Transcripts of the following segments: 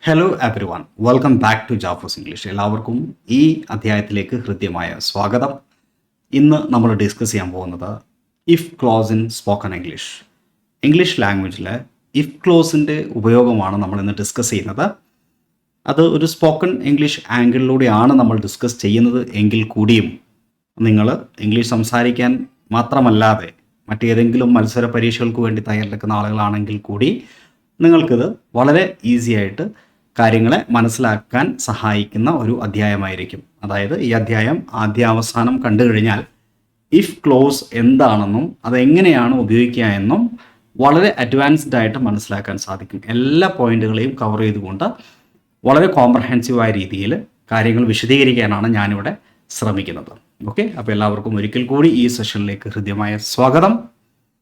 Hello everyone, welcome back to ജാഫോസ് English. എല്ലാവർക്കും ഈ അധ്യായത്തിലേക്ക് ഹൃദ്യമായ സ്വാഗതം. ഇന്ന് നമ്മൾ ഡിസ്കസ് ചെയ്യാൻ പോകുന്നത് if clause in spoken English. English ലാംഗ്വേജിലെ ഇഫ് ക്ലോസിൻ്റെ ഉപയോഗമാണ് നമ്മൾ ഇന്ന് ഡിസ്കസ് ചെയ്യുന്നത്. അത് ഒരു സ്പോക്കൺ ഇംഗ്ലീഷ് ആംഗിളിലൂടെയാണ് നമ്മൾ ഡിസ്കസ് ചെയ്യുന്നത് എങ്കിൽ കൂടിയും നിങ്ങൾ ഇംഗ്ലീഷ് സംസാരിക്കാൻ മാത്രമല്ലാതെ മറ്റേതെങ്കിലും മത്സര പരീക്ഷകൾക്ക് വേണ്ടി തയ്യാറെടുക്കുന്ന ആളുകളാണെങ്കിൽ കൂടി നിങ്ങൾക്കിത് വളരെ ഈസി ആയിട്ട് കാര്യങ്ങളെ മനസ്സിലാക്കാൻ സഹായിക്കുന്ന ഒരു അധ്യായമായിരിക്കും. അതായത് ഈ അധ്യായം ആദ്യാവസാനം കണ്ടു കഴിഞ്ഞാൽ ഇഫ് ക്ലോസ് എന്താണെന്നും അതെങ്ങനെയാണ് ഉപയോഗിക്കുക എന്നും വളരെ അഡ്വാൻസ്ഡ് ആയിട്ട് മനസ്സിലാക്കാൻ സാധിക്കും. എല്ലാ പോയിന്റുകളെയും കവർ ചെയ്തുകൊണ്ട് വളരെ കോംപ്രഹെൻസീവായ രീതിയിൽ കാര്യങ്ങൾ വിശദീകരിക്കാനാണ് ഞാനിവിടെ ശ്രമിക്കുന്നത്. ഓക്കെ, അപ്പോൾ എല്ലാവർക്കും ഒരിക്കൽ കൂടി ഈ സെഷനിലേക്ക് ഹൃദ്യമായ സ്വാഗതം.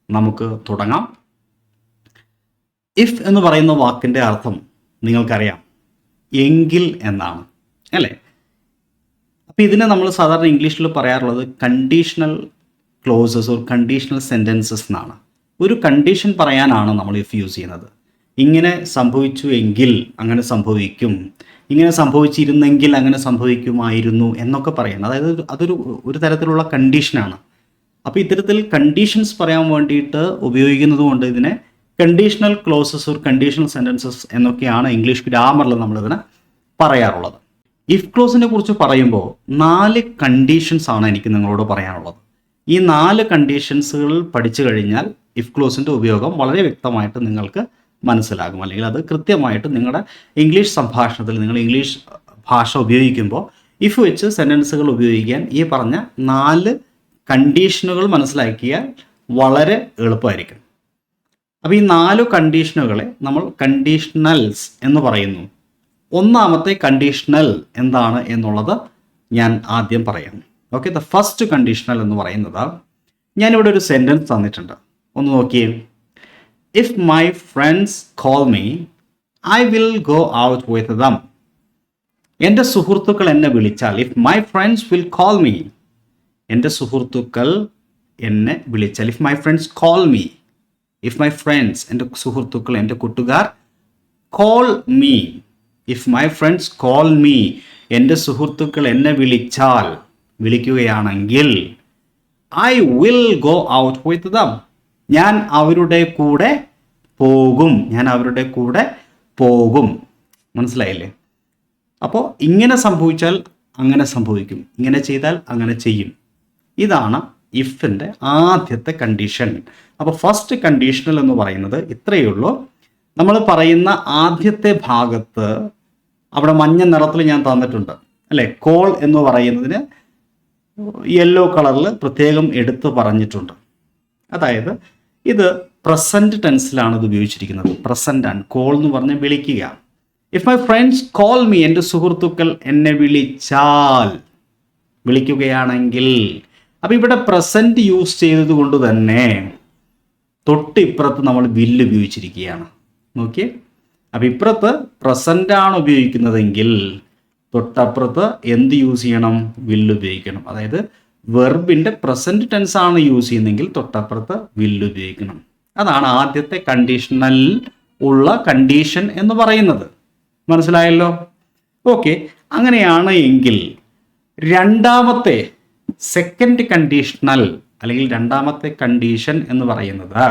നമുക്ക് തുടങ്ങാം. ഇഫ് എന്ന് പറയുന്ന വാക്കിൻ്റെ അർത്ഥം നിങ്ങൾക്കറിയാം, എങ്കിൽ എന്നാണ്, അല്ലേ? അപ്പോൾ ഇതിനെ നമ്മൾ സാധാരണ ഇംഗ്ലീഷിൽ പറയാറുള്ളത് conditional clauses or conditional sentences എന്നാണ്. ഒരു കണ്ടീഷൻ പറയാനാണ് നമ്മൾ ഇഫ് യൂസ് ചെയ്യുന്നത്. ഇങ്ങനെ സംഭവിച്ചു എങ്കിൽ അങ്ങനെ സംഭവിക്കും, ഇങ്ങനെ സംഭവിച്ചിരുന്നെങ്കിൽ അങ്ങനെ സംഭവിക്കുമായിരുന്നു എന്നൊക്കെ പറയുന്നത്. അതായത് അതൊരു തരത്തിലുള്ള കണ്ടീഷനാണ്. അപ്പോൾ ഇത്തരത്തിൽ കണ്ടീഷൻസ് പറയാൻ വേണ്ടിയിട്ട് ഉപയോഗിക്കുന്നത് കൊണ്ട് ഇതിനെ conditional clauses or conditional sentences എന്നൊക്കെയാണ് ഇംഗ്ലീഷ് ഗ്രാമറിൽ നമ്മളിതിനെ പറയാറുള്ളത്. ഇഫ് ക്ലോസിനെ കുറിച്ച് പറയുമ്പോൾ 4 കണ്ടീഷൻസ് ആണ് എനിക്ക് നിങ്ങളോട് പറയാനുള്ളത്. ഈ 4 കണ്ടീഷൻസുകൾ പഠിച്ചു കഴിഞ്ഞാൽ ഇഫ് ക്ലോസിൻ്റെ ഉപയോഗം വളരെ വ്യക്തമായിട്ട് നിങ്ങൾക്ക് മനസ്സിലാകും. അല്ലെങ്കിൽ അത് കൃത്യമായിട്ട് നിങ്ങളുടെ ഇംഗ്ലീഷ് സംഭാഷണത്തിൽ നിങ്ങൾ ഇംഗ്ലീഷ് ഭാഷ ഉപയോഗിക്കുമ്പോൾ ഇഫ് വെച്ച് സെൻറ്റൻസുകൾ ഉപയോഗിക്കാൻ ഈ പറഞ്ഞ 4 കണ്ടീഷനുകൾ മനസ്സിലാക്കിയാൽ വളരെ എളുപ്പമായിരിക്കും. അപ്പോൾ ഈ 4 കണ്ടീഷനുകളെ നമ്മൾ കണ്ടീഷണൽസ് എന്ന് പറയുന്നു. ഒന്നാമത്തെ കണ്ടീഷണൽ എന്താണ് എന്നുള്ളത് ഞാൻ ആദ്യം പറയാം. ഓക്കെ, ദ ഫസ്റ്റ് കണ്ടീഷണൽ എന്ന് പറയുന്നത്, ഞാനിവിടെ ഒരു സെൻറ്റൻസ് തന്നിട്ടുണ്ട്, ഒന്ന് നോക്കിയേ. If my friends call me I will go out with dum. എൻ്റെ സുഹൃത്തുക്കൾ എന്നെ വിളിച്ചാൽ, if my friends will call me, എൻ്റെ സുഹൃത്തുക്കൾ എന്നെ വിളിച്ചാൽ, if my friends call me, if my friends എൻ്റെ സുഹൃത്തുക്കൾ എൻ്റെ കൂട്ടുകാർ, call me, if my friends call me എൻ്റെ സുഹൃത്തുക്കൾ എന്നെ വിളിക്കുകയാണെങ്കിൽ, I will go out with them, ഞാൻ അവരുടെ കൂടെ പോകും. മനസ്സിലായില്ലേ? അപ്പോൾ ഇങ്ങനെ സംഭവിച്ചാൽ അങ്ങനെ സംഭവിക്കും, ഇങ്ങനെ ചെയ്താൽ അങ്ങനെ ചെയ്യും. ഇതാണ് ഇഫിൻ്റെ ആദ്യത്തെ കണ്ടീഷൻ. അപ്പോൾ ഫസ്റ്റ് കണ്ടീഷണൽ എന്ന് പറയുന്നത് ഇത്രയേ ഉള്ളൂ. നമ്മൾ പറയുന്ന ആദ്യത്തെ ഭാഗത്ത് അവിടെ മഞ്ഞ നിറത്തിൽ ഞാൻ തന്നിട്ടുണ്ട്, അല്ലേ? കോൾ എന്ന് പറയുന്നതിന് യെല്ലോ കളറിൽ പ്രത്യേകം എടുത്ത് പറഞ്ഞിട്ടുണ്ട്. അതായത് ഇത് പ്രസൻറ്റ് ടെൻസിലാണ് ഇത് ഉപയോഗിച്ചിരിക്കുന്നത്. പ്രസൻ്റ് ആണ്. കോൾ എന്ന് പറഞ്ഞാൽ വിളിക്കുക. If my friends call me, എൻ്റെ സുഹൃത്തുക്കൾ എന്നെ വിളിക്കുകയാണെങ്കിൽ. അപ്പോൾ ഇവിടെ പ്രസൻറ്റ് യൂസ് ചെയ്തത് കൊണ്ട് തന്നെ തൊട്ടിപ്പുറത്ത് നമ്മൾ വില്ല് ഉപയോഗിച്ചിരിക്കുകയാണ്. നോക്കിയേ, അപ്പോൾ ഇപ്പുറത്ത് പ്രസൻ്റ് ആണ് ഉപയോഗിക്കുന്നതെങ്കിൽ തൊട്ടപ്പുറത്ത് എന്ത് യൂസ് ചെയ്യണം? വില്ല് ഉപയോഗിക്കണം. അതായത് വെർബിൻ്റെ പ്രസൻറ്റ് ടെൻസ് ആണ് യൂസ് ചെയ്യുന്നതെങ്കിൽ തൊട്ടപ്പുറത്ത് വില്ല് ഉപയോഗിക്കണം. അതാണ് ആദ്യത്തെ കണ്ടീഷണൽ ഉള്ള കണ്ടീഷൻ എന്ന് പറയുന്നത്. മനസ്സിലായല്ലോ? ഓക്കെ, അങ്ങനെയാണ് എങ്കിൽ രണ്ടാമത്തെ സെക്കൻഡ് കണ്ടീഷണൽ അല്ലെങ്കിൽ രണ്ടാമത്തെ കണ്ടീഷൻ എന്ന് പറയുന്നത്,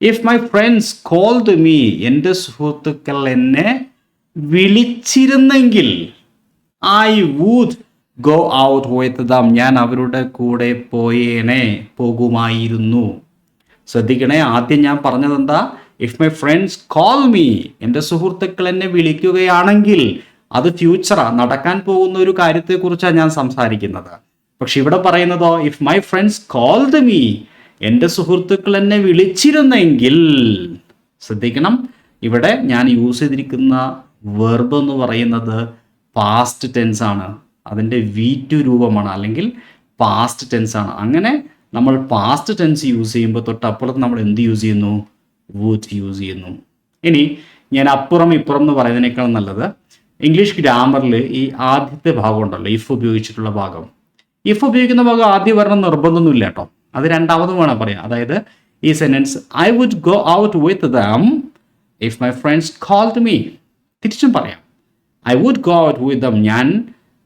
if my friends called me, എൻ്റെ സുഹൃത്തുക്കൾ എന്നെ വിളിച്ചിരുന്നെങ്കിൽ, I would go out with them, ഞാൻ അവരുടെ കൂടെ പോകുമായിരുന്നു. ശ്രദ്ധിക്കണേ, ആദ്യം ഞാൻ പറഞ്ഞത് എന്താ? If my friends call me, എൻ്റെ സുഹൃത്തുക്കൾ എന്നെ വിളിക്കുകയാണെങ്കിൽ, അത് ഫ്യൂച്ചറാണ്, നടക്കാൻ പോകുന്ന ഒരു കാര്യത്തെക്കുറിച്ചാണ് ഞാൻ സംസാരിക്കുന്നത്. പക്ഷെ ഇവിടെ പറയുന്നതോ, if my friends called me, എൻ്റെ സുഹൃത്തുക്കൾ എന്നെ വിളിച്ചിരുന്നെങ്കിൽ. ശ്രദ്ധിക്കണം, ഇവിടെ ഞാൻ യൂസ് ചെയ്തിരിക്കുന്ന വെർബ് എന്ന് പറയുന്നത് പാസ്റ്റ് ടെൻസ് ആണ്. അതിൻ്റെ V2 രൂപമാണ്, അല്ലെങ്കിൽ പാസ്റ്റ് ടെൻസ് ആണ്. അങ്ങനെ നമ്മൾ പാസ്റ്റ് ടെൻസ് യൂസ് ചെയ്യുമ്പോൾ തൊട്ടപ്പുറത്ത് നമ്മൾ എന്ത് യൂസ് ചെയ്യുന്നു? വുഡ് യൂസ് ചെയ്യുന്നു. ഇനി ഞാൻ അപ്പുറം ഇപ്പുറം എന്ന് പറയുന്നതിനേക്കാൾ നല്ലത് ഇംഗ്ലീഷ് ഗ്രാമറിൽ ഈ ആദ്യത്തെ ഭാഗം ഉണ്ടല്ലോ, ഇഫ് ഉപയോഗിച്ചിട്ടുള്ള ഭാഗം. ഇഫ് ഉപയോഗിക്കുന്ന ഭാഗം ആദ്യം വരണം നിർബന്ധമൊന്നുമില്ല കേട്ടോ, അത് രണ്ടാമതും വേണം പറയാം. അതായത് ഈ sentence, I would go out with them if my friends called me. തിരിച്ചും പറയാം. I would go out with them, ഞാൻ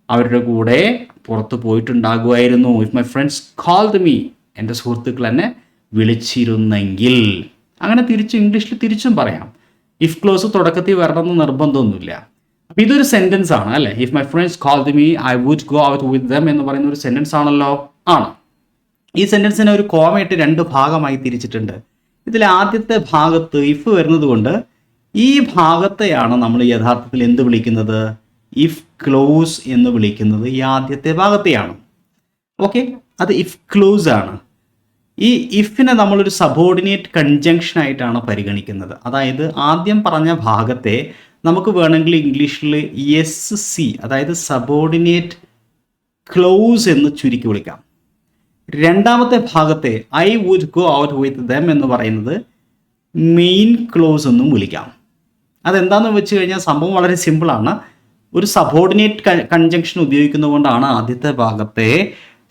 അവരുടെ കൂടെ പുറത്ത് പോയിട്ടുണ്ടാകുമായിരുന്നു. If my friends called me, എൻ്റെ സുഹൃത്തുക്കൾ എന്നെ വിളിച്ചിരുന്നെങ്കിൽ. അങ്ങനെ ഇംഗ്ലീഷിൽ തിരിച്ചും പറയാം. ഇഫ് ക്ലോസ് തുടക്കത്തിൽ വരണമെന്ന് നിർബന്ധമൊന്നുമില്ല. അപ്പം ഇതൊരു സെൻറ്റൻസ് ആണ് അല്ലേ? If my friends called me I would go out with them എന്ന് പറയുന്ന ഒരു സെൻറ്റൻസ് ആണല്ലോ. ആണ്. ഈ സെൻറ്റൻസിനെ ഒരു കോമയിട്ട് 2 ഭാഗമായി തിരിച്ചിട്ടുണ്ട്. ഇതിൽ ആദ്യത്തെ ഭാഗത്ത് ഇഫ് വരുന്നത് കൊണ്ട് ഈ ഭാഗത്തെയാണ് നമ്മൾ യഥാർത്ഥത്തിൽ എന്ത് വിളിക്കുന്നത്? ഇഫ് ക്ലോസ് എന്ന് വിളിക്കുന്നത് ഈ ആദ്യത്തെ ഭാഗത്തെയാണ്. ഓക്കെ, അത് ഇഫ് ക്ലോസ് ആണ്. ഈ ഇഫിനെ നമ്മളൊരു സബോർഡിനേറ്റ് കൺജങ്ഷൻ ആയിട്ടാണ് പരിഗണിക്കുന്നത്. അതായത് ആദ്യം പറഞ്ഞ ഭാഗത്തെ നമുക്ക് വേണമെങ്കിൽ ഇംഗ്ലീഷിൽ എസ് സി, അതായത് സബോർഡിനേറ്റ് ക്ലോസ് എന്ന് ചുരുക്കി വിളിക്കാം. രണ്ടാമത്തെ ഭാഗത്തെ I would go out with them എന്ന് പറയുന്നത് മെയിൻ ക്ലോസ് എന്നും വിളിക്കാം. അതെന്താണെന്ന് വെച്ച് കഴിഞ്ഞാൽ സംഭവം വളരെ സിമ്പിളാണ്. ഒരു സബോർഡിനേറ്റ് കൺജങ്ഷൻ ഉപയോഗിക്കുന്നത് കൊണ്ടാണ് ആദ്യത്തെ ഭാഗത്തെ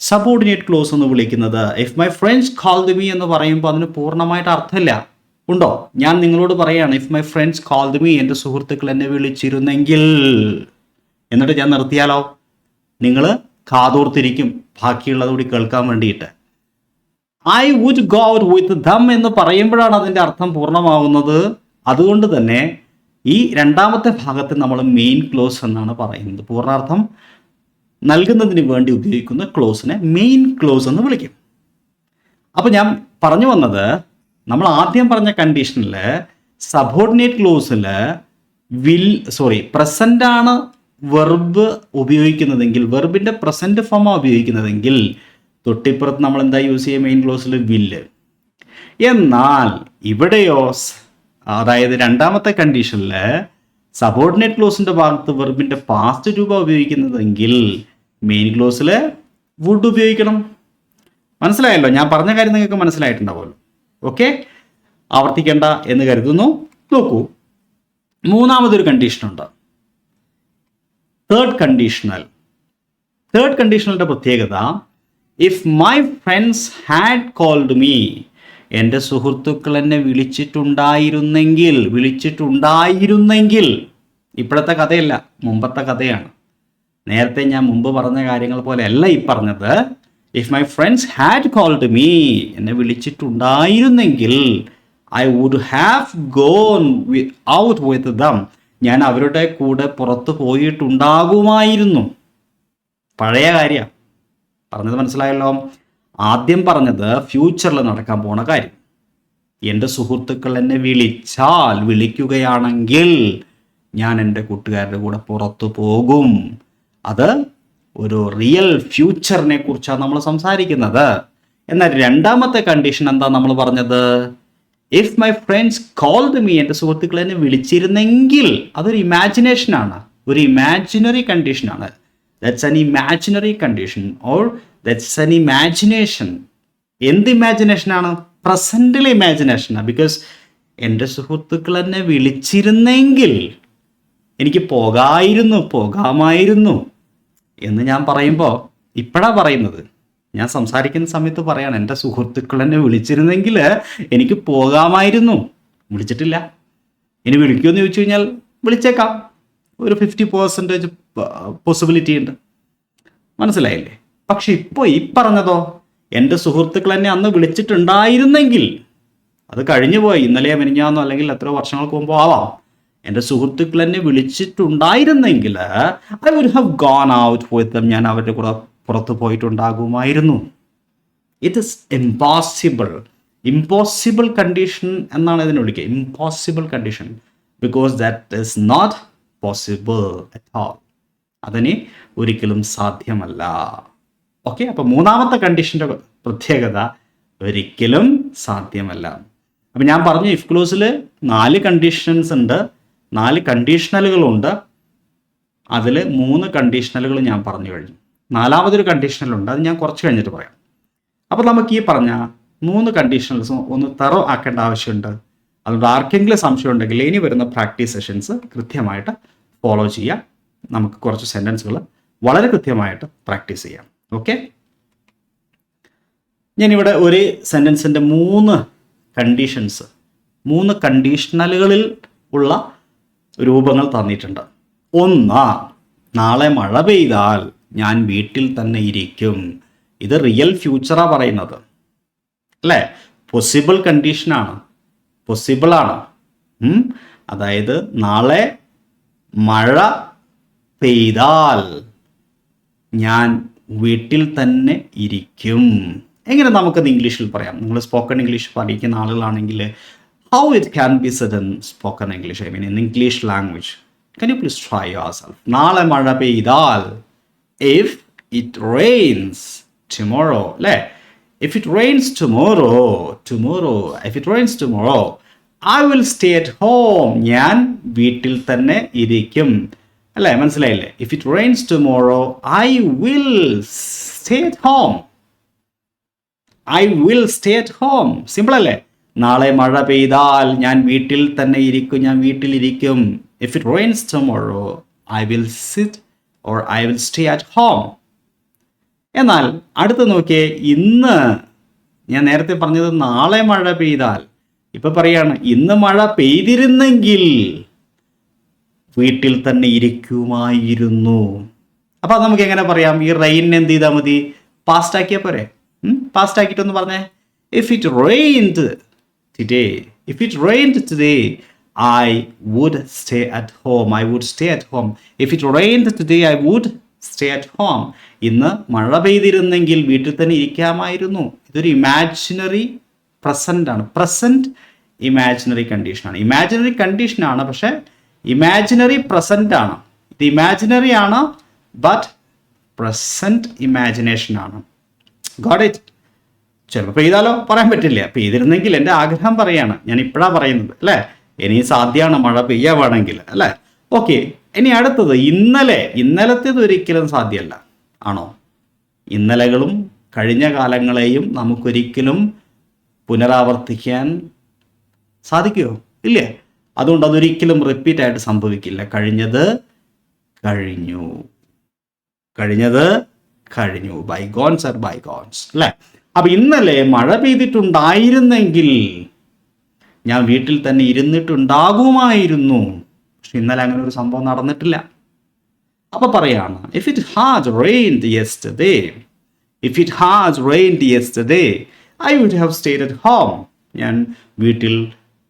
സബോർഡിനേറ്റ് ക്ലോസ് എന്ന് വിളിക്കുന്നത്. If my friends called me എന്ന് പറയുമ്പോൾ അതിന് പൂർണ്ണമായിട്ട് അർത്ഥമില്ല. ഉണ്ടോ? ഞാൻ നിങ്ങളോട് പറയുകയാണ്, if my friends called me, എൻ്റെ സുഹൃത്തുക്കൾ എന്നെ വിളിച്ചിരുന്നെങ്കിൽ, എന്നിട്ട് ഞാൻ നിർത്തിയാലോ? നിങ്ങൾ കാതോർത്തിരിക്കും ബാക്കിയുള്ളത് കൂടി കേൾക്കാൻ വേണ്ടിയിട്ട്. I would go out with them എന്ന് പറയുമ്പോഴാണ് അതിൻ്റെ അർത്ഥം പൂർണ്ണമാവുന്നത്. അതുകൊണ്ട് തന്നെ ഈ രണ്ടാമത്തെ ഭാഗത്ത് നമ്മൾ മെയിൻ ക്ലോസ് എന്നാണ് പറയുന്നത്. പൂർണ്ണാർത്ഥം നൽകുന്നതിന് വേണ്ടി ഉപയോഗിക്കുന്ന ക്ലോസിനെ മെയിൻ ക്ലോസ് എന്ന് വിളിക്കും. അപ്പോൾ ഞാൻ പറഞ്ഞു വന്നത്, നമ്മൾ ആദ്യം പറഞ്ഞ കണ്ടീഷനിൽ സബോർഡിനേറ്റ് ക്ലോസിൽ പ്രസൻ്റ് ആണ് വെർബ് ഉപയോഗിക്കുന്നതെങ്കിൽ, വെർബിൻ്റെ പ്രസൻറ്റ് ഫോമാണ് ഉപയോഗിക്കുന്നതെങ്കിൽ തൊട്ടിപ്പുറത്ത് നമ്മൾ എന്താ യൂസ് ചെയ്യുക? മെയിൻ ക്ലോസിൽ വില്ല്. എന്നാൽ ഇവിടെയോ, അതായത് രണ്ടാമത്തെ കണ്ടീഷനിൽ സബോർഡിനേറ്റ് ക്ലോസിൻ്റെ ഭാഗത്ത് വെർബിൻ്റെ പാസ്റ്റ് രൂപ ഉപയോഗിക്കുന്നതെങ്കിൽ മെയിൻ ക്ലോസിൽ വുഡ് ഉപയോഗിക്കണം. മനസ്സിലായല്ലോ? ഞാൻ പറഞ്ഞ കാര്യം നിങ്ങൾക്ക് മനസ്സിലായിട്ടുണ്ടാവുമല്ലോ. ഓക്കെ, ആവർത്തിക്കേണ്ട എന്ന് കരുതുന്നു. നോക്കൂ, മൂന്നാമതൊരു കണ്ടീഷനുണ്ട്, തേർഡ് കണ്ടീഷണലിൻ്റെ പ്രത്യേകത, if my friends had called me, എൻ്റെ സുഹൃത്തുക്കൾ എന്നെ വിളിച്ചിട്ടുണ്ടായിരുന്നെങ്കിൽ. ഇപ്പോഴത്തെ കഥയല്ല, മുമ്പത്തെ കഥയാണ്. നേരത്തെ ഞാൻ മുമ്പ് പറഞ്ഞ കാര്യങ്ങൾ പോലെയല്ല ഈ പറഞ്ഞത്. If my friends had called me, എന്നെ വിളിച്ചിട്ടുണ്ടായിരുന്നെങ്കിൽ, I would have gone out with them, ഞാൻ അവരുടെ കൂടെ പുറത്ത് പോയിട്ടുണ്ടാകുമായിരുന്നു. പഴയ കാര്യം പറഞ്ഞത് മനസ്സിലായല്ലോ. ആദ്യം പറഞ്ഞത് ഫ്യൂച്ചറിൽ നടക്കാൻ പോണ കാര്യം. എൻ്റെ സുഹൃത്തുക്കൾ എന്നെ വിളിക്കുകയാണെങ്കിൽ ഞാൻ എൻ്റെ കൂട്ടുകാരുടെ കൂടെ പുറത്തു പോകും. അത് ഒരു റിയൽ ഫ്യൂച്ചറിനെ കുറിച്ചാണ് നമ്മൾ സംസാരിക്കുന്നത്. എന്നാൽ രണ്ടാമത്തെ കണ്ടീഷൻ എന്താ നമ്മൾ പറഞ്ഞത്? If my friends called me, എൻ്റെ സുഹൃത്തുക്കൾ എന്നെ വിളിച്ചിരുന്നെങ്കിൽ. അതൊരു ഇമാജിനേഷനാണ്, ഒരു ഇമാജിനറി കണ്ടീഷനാണ്. That's an imaginary condition or that's an imagination. എന്ത് ഇമാജിനേഷനാണ്? പ്രസൻറ്റിലെ ഇമാജിനേഷനാണ്. ബിക്കോസ് എൻ്റെ സുഹൃത്തുക്കൾ എന്നെ വിളിച്ചിരുന്നെങ്കിൽ എനിക്ക് പോകാമായിരുന്നു എന്ന് ഞാൻ പറയുമ്പോൾ ഇപ്പോഴാണ് പറയുന്നത്. ഞാൻ സംസാരിക്കുന്ന സമയത്ത് പറയാണ്, എൻ്റെ സുഹൃത്തുക്കൾ എന്നെ വിളിച്ചിരുന്നെങ്കിൽ എനിക്ക് പോകാമായിരുന്നു. വിളിച്ചിട്ടില്ല. ഇനി വിളിക്കുമെന്ന് ചോദിച്ചു കഴിഞ്ഞാൽ വിളിച്ചേക്കാം. ഒരു 50% പോസിബിലിറ്റി ഉണ്ട്. മനസ്സിലായില്ലേ? പക്ഷെ ഇപ്പോൾ ഈ പറഞ്ഞതോ, എൻ്റെ സുഹൃത്തുക്കൾ എന്നെ അന്ന് വിളിച്ചിട്ടുണ്ടായിരുന്നെങ്കിൽ, അത് കഴിഞ്ഞു പോയി, ഇന്നലെയോ മിനിഞ്ഞാന്നോ അല്ലെങ്കിൽ എത്രയോ വർഷങ്ങൾക്ക് മുമ്പോ ആവാം. എൻ്റെ സുഹൃത്തുക്കൾ എന്നെ വിളിച്ചിട്ടുണ്ടായിരുന്നെങ്കിൽ I would have gone out with them, ഞാൻ അവരുടെ കൂടെ പുറത്ത് പോയിട്ടുണ്ടാകുമായിരുന്നു. ഇറ്റ് ഇസ് ഇമ്പോസിബിൾ കണ്ടീഷൻ എന്നാണ് ഇതിനെ വിളിക്കുക. Impossible condition, because that is not possible at all. അതിന് ഒരിക്കലും സാധ്യമല്ല. ഓക്കെ, അപ്പോൾ മൂന്നാമത്തെ കണ്ടീഷൻ്റെ പ്രത്യേകത ഒരിക്കലും സാധ്യമല്ല. അപ്പം ഞാൻ പറഞ്ഞു, ഇഫ് ക്ലോസിൽ 4 കണ്ടീഷൻസ് ഉണ്ട്, 4 കണ്ടീഷണലുകളുണ്ട്. അതിൽ 3 കണ്ടീഷണലുകൾ ഞാൻ പറഞ്ഞു കഴിഞ്ഞു. നാലാമതൊരു കണ്ടീഷണലുണ്ട്, അത് ഞാൻ കുറച്ച് കഴിഞ്ഞിട്ട് പറയാം. അപ്പോൾ നമുക്ക് ഈ പറഞ്ഞ 3 കണ്ടീഷണൽസും ഒന്ന് തറോ ആക്കേണ്ട ആവശ്യമുണ്ട്. അതുകൊണ്ട് ആർക്കെങ്കിലും സംശയം ഉണ്ടെങ്കിൽ ഇനി വരുന്ന പ്രാക്ടീസ് സെഷൻസ് കൃത്യമായിട്ട് ഫോളോ ചെയ്യാം. നമുക്ക് കുറച്ച് സെൻറ്റൻസുകൾ വളരെ കൃത്യമായിട്ട് പ്രാക്ടീസ് ചെയ്യാം. ഓക്കെ, ഞാനിവിടെ ഒരു സെൻറ്റൻസിൻ്റെ 3 കണ്ടീഷൻസ്, 3 കണ്ടീഷണലുകളിൽ ഉള്ള രൂപങ്ങൾ തന്നിട്ടുണ്ട്. ഒന്ന്, നാളെ മഴ പെയ്താൽ ഞാൻ വീട്ടിൽ തന്നെ ഇരിക്കും. ഇത് റിയൽ ഫ്യൂച്ചറാണ് പറയുന്നത്, അല്ലേ? പോസിബിൾ കണ്ടീഷനാണ്, പോസിബിളാണ്. അതായത് നാളെ മഴ പെയ്താൽ ഞാൻ വീട്ടിൽ തന്നെ ഇരിക്കും. എങ്ങനെ നമുക്കത് ഇംഗ്ലീഷിൽ പറയാം? നിങ്ങൾ സ്പോക്കൺ ഇംഗ്ലീഷ് പഠിക്കുന്ന ആളുകളാണെങ്കിൽ how it can be said in spoken English, I mean in English language. Can you please try yourself? നാളെ മഴ പെയ്താൽ, if it rains tomorrow, അല്ലേ? If it rains tomorrow, if it rains tomorrow, I will stay at home. ഞാൻ വീട്ടിൽ തന്നെ ഇരിക്കും, അല്ലേ? മനസ്സിലായില്ലേ? If it rains tomorrow, I will stay at home. I will stay at home. Simple അല്ലേ? നാളെ മഴ പെയ്താൽ ഞാൻ വീട്ടിൽ തന്നെ ഇരിക്കും, ഞാൻ വീട്ടിലിരിക്കും. If it rains tomorrow, I will sit or I will stay at home. എന്നാൽ അടുത്ത് നോക്കിയേ, ഇന്ന് ഞാൻ നേരത്തെ പറഞ്ഞത് നാളെ മഴ പെയ്താൽ, ഇപ്പൊ പറയാണ് ഇന്ന് മഴ പെയ്തിരുന്നെങ്കിൽ വീട്ടിൽ തന്നെ ഇരിക്കുമായിരുന്നു. അപ്പൊ അത് നമുക്ക് എങ്ങനെ പറയാം? ഈ റെയിനിനെ എന്ത് ചെയ്താൽ മതി? പാസ്റ്റ് ആക്കിയാൽ പോരെ? പാസ്റ്റ് ആക്കിയിട്ടൊന്ന് പറഞ്ഞേ. If it rained today, if it rained today, I would stay at home. I would stay at home. If it rained today, I would stay at home. ഇന്ന് മഴ പെയ്തിരുന്നെങ്കിൽ വീട്ടിൽ തന്നെ ഇരിക്കാമായിരുന്നു. ഇതൊരു ഇമാജിനറി പ്രസന്റ് ആണ്. Present imaginary കണ്ടീഷനാണ്. Imaginary കണ്ടീഷനാണ്, പക്ഷെ imaginary present ആണ്. ഇത് ഇമാജിനറി ആണ്, ബട്ട് പ്രസന്റ് ഇമാജിനേഷൻ ആണ്. Got it? ചിലപ്പോൾ പെയ്താലോ പറയാൻ പറ്റില്ല. പെയ്തിരുന്നെങ്കിൽ എൻ്റെ ആഗ്രഹം പറയാണ്, ഞാൻ ഇപ്പോഴാണ് പറയുന്നത്, അല്ലേ? ഇനി സാധ്യമാണ് മഴ പെയ്യാവാണെങ്കിൽ, അല്ലേ? ഓക്കെ, ഇനി അടുത്തത് ഇന്നലത്തേത് ഒരിക്കലും സാധ്യമല്ല, ആണോ? ഇന്നലകളും കഴിഞ്ഞ കാലങ്ങളെയും നമുക്കൊരിക്കലും പുനരാവർത്തിക്കാൻ സാധിക്കുമോ? ഇല്ലേ? അതുകൊണ്ട് അതൊരിക്കലും റിപ്പീറ്റ് ആയിട്ട് സംഭവിക്കില്ല. കഴിഞ്ഞത് കഴിഞ്ഞു. ബൈഗോൺസ് ആർ ബൈഗോൺസ്, അല്ലേ? അപ്പൊ ഇന്നലെ മഴ പെയ്തിട്ടുണ്ടായിരുന്നെങ്കിൽ ഞാൻ വീട്ടിൽ തന്നെ ഇരുന്നിട്ടുണ്ടാകുമായിരുന്നു. പക്ഷെ ഇന്നലെ അങ്ങനെ ഒരു സംഭവം നടന്നിട്ടില്ല. അപ്പൊ പറയാണ്, if it had rained yesterday, I would have stayed at home. ഞാൻ വീട്ടിൽ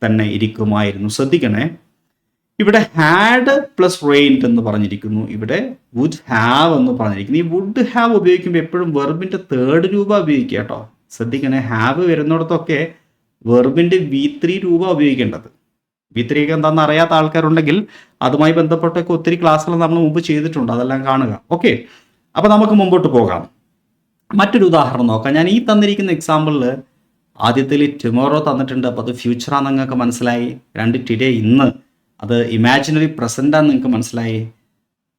തന്നെ ഇരിക്കുമായിരുന്നു. ശ്രദ്ധിക്കണേ, ഇവിടെ ഹാഡ് പ്ലസ് റെയിൻഡ് എന്ന് പറഞ്ഞിരിക്കുന്നു, ഇവിടെ വുഡ് ഹാവ് എന്ന് പറഞ്ഞിരിക്കുന്നു. ഈ വുഡ് ഹാവ് ഉപയോഗിക്കുമ്പോൾ എപ്പോഴും വെർബിന്റെ തേർഡ് രൂപ ഉപയോഗിക്കുക കേട്ടോ. ശ്രദ്ധിക്കണേ, ഹാവ് വരുന്നിടത്തൊക്കെ വെർബിന്റെ V3 രൂപ ഉപയോഗിക്കേണ്ടത്. V3 ഒക്കെ എന്താണെന്ന് അറിയാത്ത ആൾക്കാരുണ്ടെങ്കിൽ അതുമായി ബന്ധപ്പെട്ടൊക്കെ ഒത്തിരി ക്ലാസ്സുകൾ നമ്മൾ മുമ്പ് ചെയ്തിട്ടുണ്ട്, അതെല്ലാം കാണുക. ഓക്കെ, അപ്പൊ നമുക്ക് മുമ്പോട്ട് പോകാം. മറ്റൊരു ഉദാഹരണം നോക്കാം. ഞാൻ ഈ തന്നിരിക്കുന്ന എക്സാമ്പിളിൽ ആദ്യത്തിൽ ടുമോറോ തന്നിട്ടുണ്ട്, അപ്പോൾ അത് ഫ്യൂച്ചറാന്ന് നിങ്ങൾക്ക് മനസ്സിലായി. രണ്ട് ടുഡേ ഇന്ന്, അത് ഇമാജിനറി പ്രസൻ്റാന്ന് നിങ്ങൾക്ക് മനസ്സിലായി.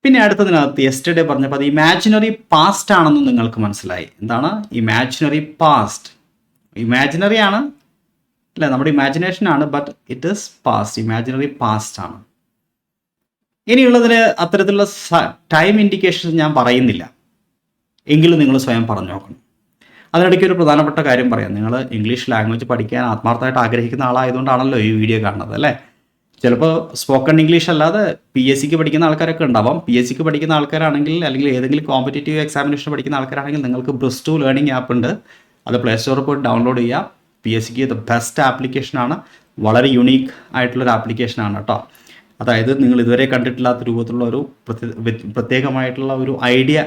പിന്നെ അടുത്തതിനകത്ത് യെസ്റ്റർഡേ പറഞ്ഞപ്പോൾ അത് ഇമാജിനറി പാസ്റ്റ് ആണെന്ന് നിങ്ങൾക്ക് മനസ്സിലായി. എന്താണ് ഇമാജിനറി പാസ്റ്റ്? ഇമാജിനറി ആണ്, അല്ലേ? നമ്മുടെ ഇമാജിനേഷൻ ആണ്, but it is past. Imaginary past ആണ്. ഇനിയുള്ളതിൽ അത്തരത്തിലുള്ള ടൈം ഇൻഡിക്കേഷൻസ് ഞാൻ പറയുന്നില്ല, എങ്കിലും നിങ്ങൾ സ്വയം പറഞ്ഞു നോക്കണം. അതിനിടയ്ക്ക് ഒരു പ്രധാനപ്പെട്ട കാര്യം പറയാം. നിങ്ങൾ ഇംഗ്ലീഷ് ലാംഗ്വേജ് പഠിക്കാൻ ആത്മാർത്ഥമായിട്ട് ആഗ്രഹിക്കുന്ന ആളായതുകൊണ്ടാണല്ലോ ഈ വീഡിയോ കാണുന്നത്, അല്ലേ? ചിലപ്പോൾ സ്പോക്കൺ ഇംഗ്ലീഷ് അല്ലാതെ PSC പഠിക്കുന്ന ആൾക്കാരൊക്കെ ഉണ്ടാവാം. PSC പഠിക്കുന്ന ആൾക്കാരാണെങ്കിൽ, അല്ലെങ്കിൽ ഏതെങ്കിലും കോമ്പറ്റേറ്റീവ് എക്സാമിനേഷൻ പഠിക്കുന്ന ആൾക്കാരാണെങ്കിൽ നിങ്ങൾക്ക് ബ്രിസ്റ്റു ലേണിംഗ് ആപ്പ് ഉണ്ട്. അത് പ്ലേ സ്റ്റോറിൽ പോയി ഡൗൺലോഡ് ചെയ്യുക. PSC ദ ബെസ്റ്റ് ആപ്ലിക്കേഷനാണ്. വളരെ യുണീക്ക് ആയിട്ടുള്ളൊരു ആപ്ലിക്കേഷനാണ് കേട്ടോ. അതായത് നിങ്ങൾ ഇതുവരെ കണ്ടിട്ടില്ലാത്ത രൂപത്തിലുള്ള ഒരു പ്രത്യേകമായിട്ടുള്ള ഒരു ഐഡിയ